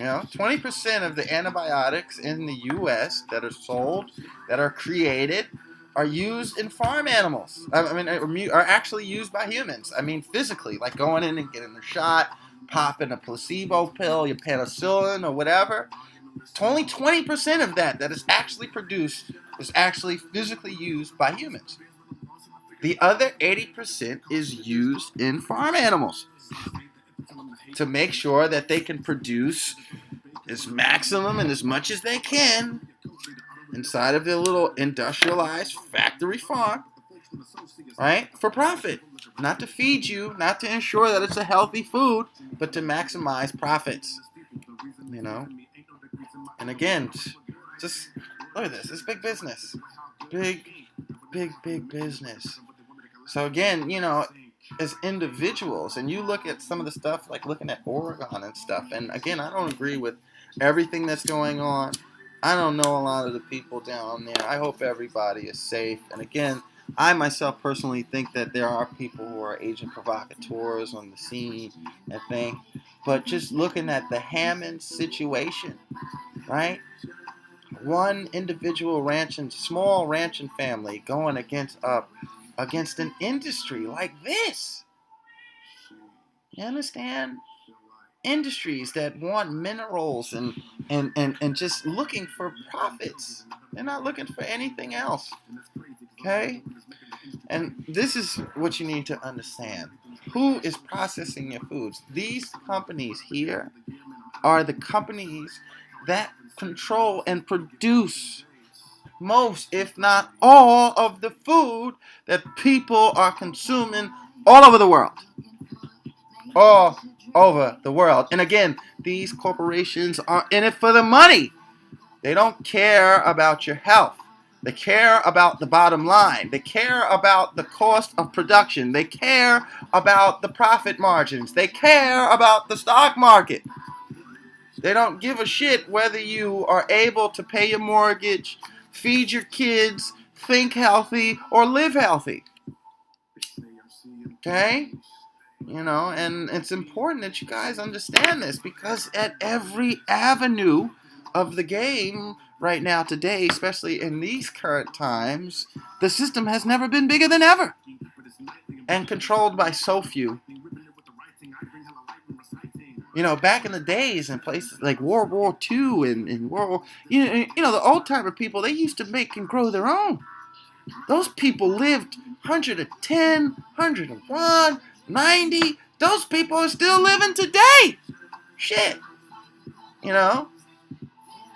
20% of the antibiotics in the U.S. that are sold, that are created, are used in farm animals. I mean, are actually used by humans. I mean, physically, like going in and getting a shot, popping a placebo pill, your penicillin or whatever. Only 20% of that is actually produced is actually physically used by humans. The other 80% is used in farm animals to make sure that they can produce as maximum and as much as they can inside of their little industrialized factory farm, right? For profit. Not to feed you, not to ensure that it's a healthy food, but to maximize profits. And again, just look at this. It's big business. Big business. So again, as individuals, and you look at some of the stuff, like looking at Oregon and stuff, and again, I don't agree with everything that's going on. I don't know a lot of the people down there. I hope everybody is safe. And again, I myself personally think that there are people who are agent provocateurs on the scene and things. But just looking at the Hammond situation, right? One individual small ranching family going against an industry like this. You understand? Industries that want minerals and just looking for profits. They're not looking for anything else. Okay? And this is what you need to understand. Who is processing your foods? These companies here are the companies that control and produce most, if not all, of the food that people are consuming all over the world. All over the world. And again, these corporations are in it for the money. They don't care about your health. They care about the bottom line. They care about the cost of production. They care about the profit margins. They care about the stock market. They don't give a shit whether you are able to pay your mortgage, feed your kids, think healthy, or live healthy. Okay? You know, and it's important that you guys understand this, because at every avenue of the game right now today, especially in these current times, the system has never been bigger than ever and controlled by so few. You know, back in the days in places like World War II and World, the old timer people, they used to make and grow their own. Those people lived 110, 101, 90. Those people are still living today. Shit. You know?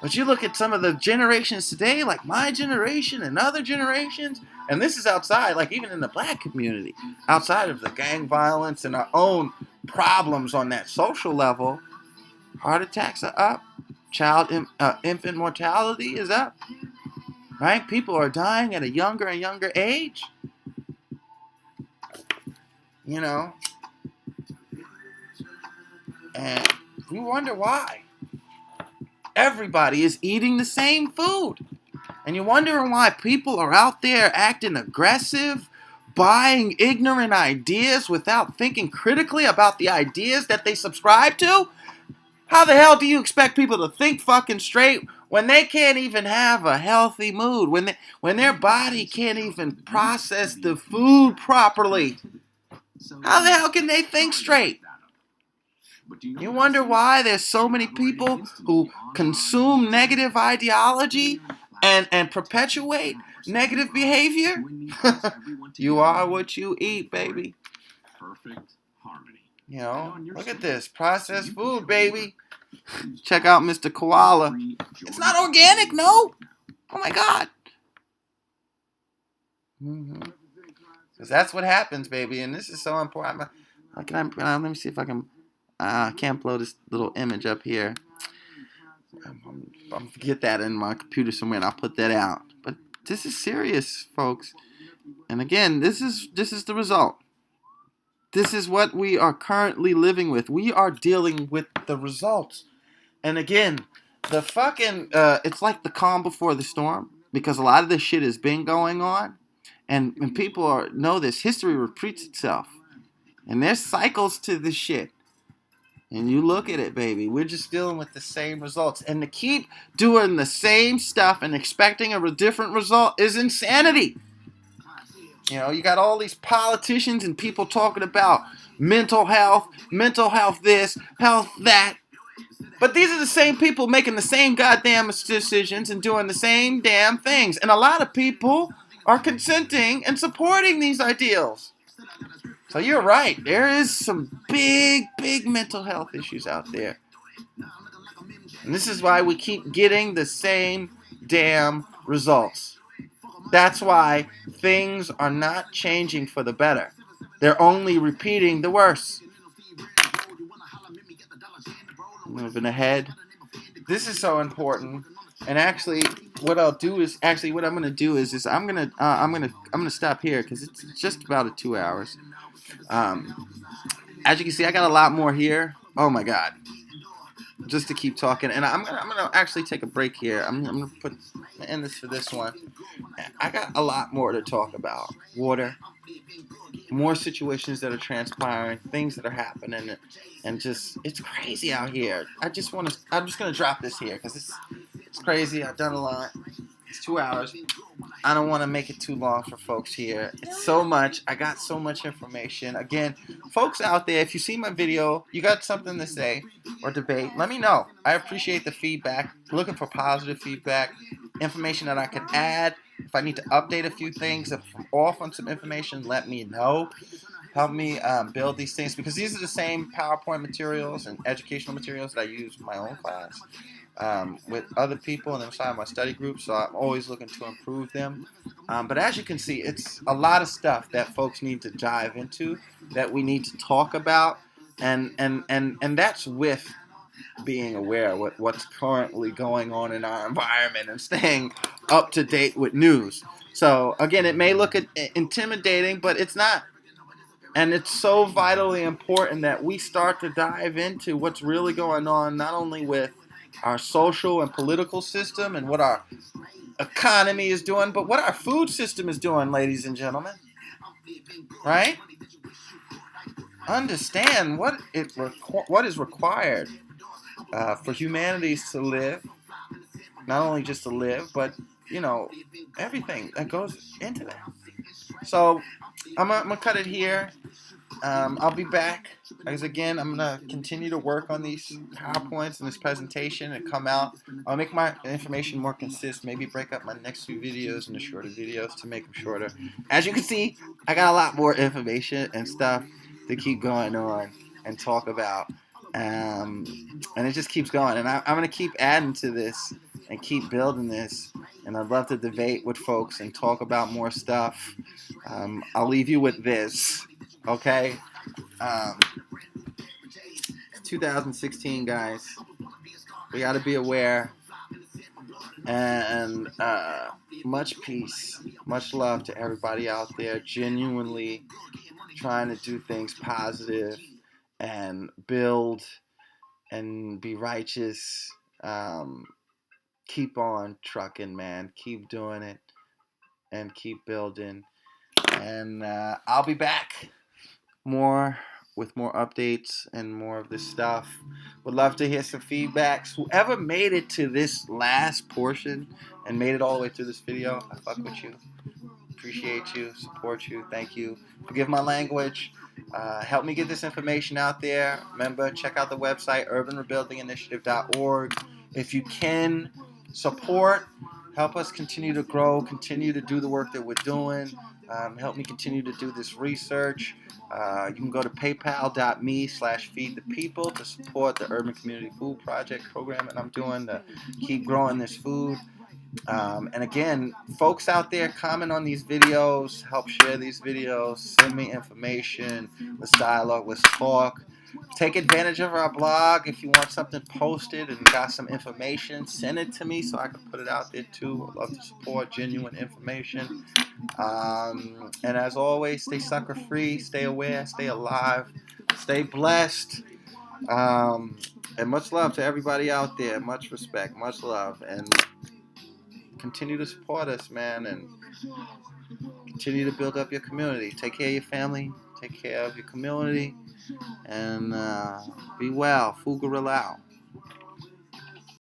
But you look at some of the generations today, like my generation and other generations, and this is outside, like even in the black community, outside of the gang violence and our own problems on that social level, heart attacks are up. Infant mortality is up. Right? People are dying at a younger and younger age. You know? And we wonder why. Everybody is eating the same food. And you're wondering why people are out there acting aggressive, buying ignorant ideas without thinking critically about the ideas that they subscribe to? How the hell do you expect people to think fucking straight when they can't even have a healthy mood, when their body can't even process the food properly? How the hell can they think straight? You wonder why there's so many people who consume negative ideology and perpetuate negative behavior? You are what you eat, baby. You know, look at this. Processed food, baby. Check out Mr. Koala. It's not organic, no. Oh my God. Because that's what happens, baby. And this is so important. Let me see if I can. I can't blow this little image up here. I'm get that in my computer somewhere, and I'll put that out. But this is serious, folks. And again, this is the result. This is what we are currently living with. We are dealing with the results. And again, the fucking it's like the calm before the storm, because a lot of this shit has been going on, and people know this. History repeats itself, and there's cycles to this shit. And you look at it, baby. We're just dealing with the same results. And to keep doing the same stuff and expecting a different result is insanity. You know, you got all these politicians and people talking about mental health this, health that. But these are the same people making the same goddamn decisions and doing the same damn things. And a lot of people are consenting and supporting these ideals. So you're right. There is some big mental health issues out there. And this is why we keep getting the same damn results. That's why things are not changing for the better. They're only repeating the worse. Moving ahead. This is so important. And actually, what I'm gonna do is I'm gonna stop here because it's just about 2 hours. As you can see, I got a lot more here. Oh my God. Just to keep talking, and I'm gonna actually take a break here. I'm gonna end this for this one. I got a lot more to talk about. Water, more situations that are transpiring, things that are happening, and just it's crazy out here. I'm just gonna drop this here because it's crazy. I've done a lot. It's 2 hours. I don't want to make it too long for folks here. It's so much. I got so much information. Again, folks out there, if you see my video, you got something to say or debate, let me know. I appreciate the feedback. Looking for positive feedback, information that I can add. If I need to update a few things, if I'm off on some information, let me know. Help me build these things, because these are the same PowerPoint materials and educational materials that I use in my own class. With other people and inside my study group, so I'm always looking to improve them. But as you can see, it's a lot of stuff that folks need to dive into, that we need to talk about, and that's with being aware of what's currently going on in our environment and staying up to date with news. So again, it may look intimidating, but it's not. And it's so vitally important that we start to dive into what's really going on, not only with our social and political system and what our economy is doing, but what our food system is doing, ladies and gentlemen. Right? Understand what is required for humanities to live, not only just to live, but everything that goes into that. So I'm gonna cut it here. I'll be back. Because again, I'm going to continue to work on these PowerPoints and this presentation and come out. I'll make my information more consistent. Maybe break up my next few videos into shorter videos to make them shorter. As you can see, I got a lot more information and stuff to keep going on and talk about. And it just keeps going. And I'm going to keep adding to this and keep building this. And I'd love to debate with folks and talk about more stuff. I'll leave you with this. Okay, 2016, guys. We got to be aware, and much peace, much love to everybody out there. Genuinely trying to do things positive and build and be righteous. Keep on trucking, man. Keep doing it and keep building. And I'll be back with more updates and more of this stuff. Would love to hear some feedbacks. Whoever made it to this last portion and made it all the way through this video, I fuck with you. Appreciate you, support you, thank you. Forgive my language. Help me get this information out there. Remember, check out the website, urbanrebuildinginitiative.org. If you can support, help us continue to grow, continue to do the work that we're doing. Help me continue to do this research. You can go to paypal.me/feedthepeople to support the Urban Community Food Project program that I'm doing to keep growing this food. And again, folks out there, comment on these videos, help share these videos, send me information, let's dialogue, let's talk. Take advantage of our blog. If you want something posted and got some information, send it to me so I can put it out there too. I'd love to support genuine information. And as always, stay sucker free, stay aware, stay alive, stay blessed. And much love to everybody out there. Much respect, much love. And continue to support us, man, and continue to build up your community. Take care of your family, take care of your community, and be well. Fugarilla out.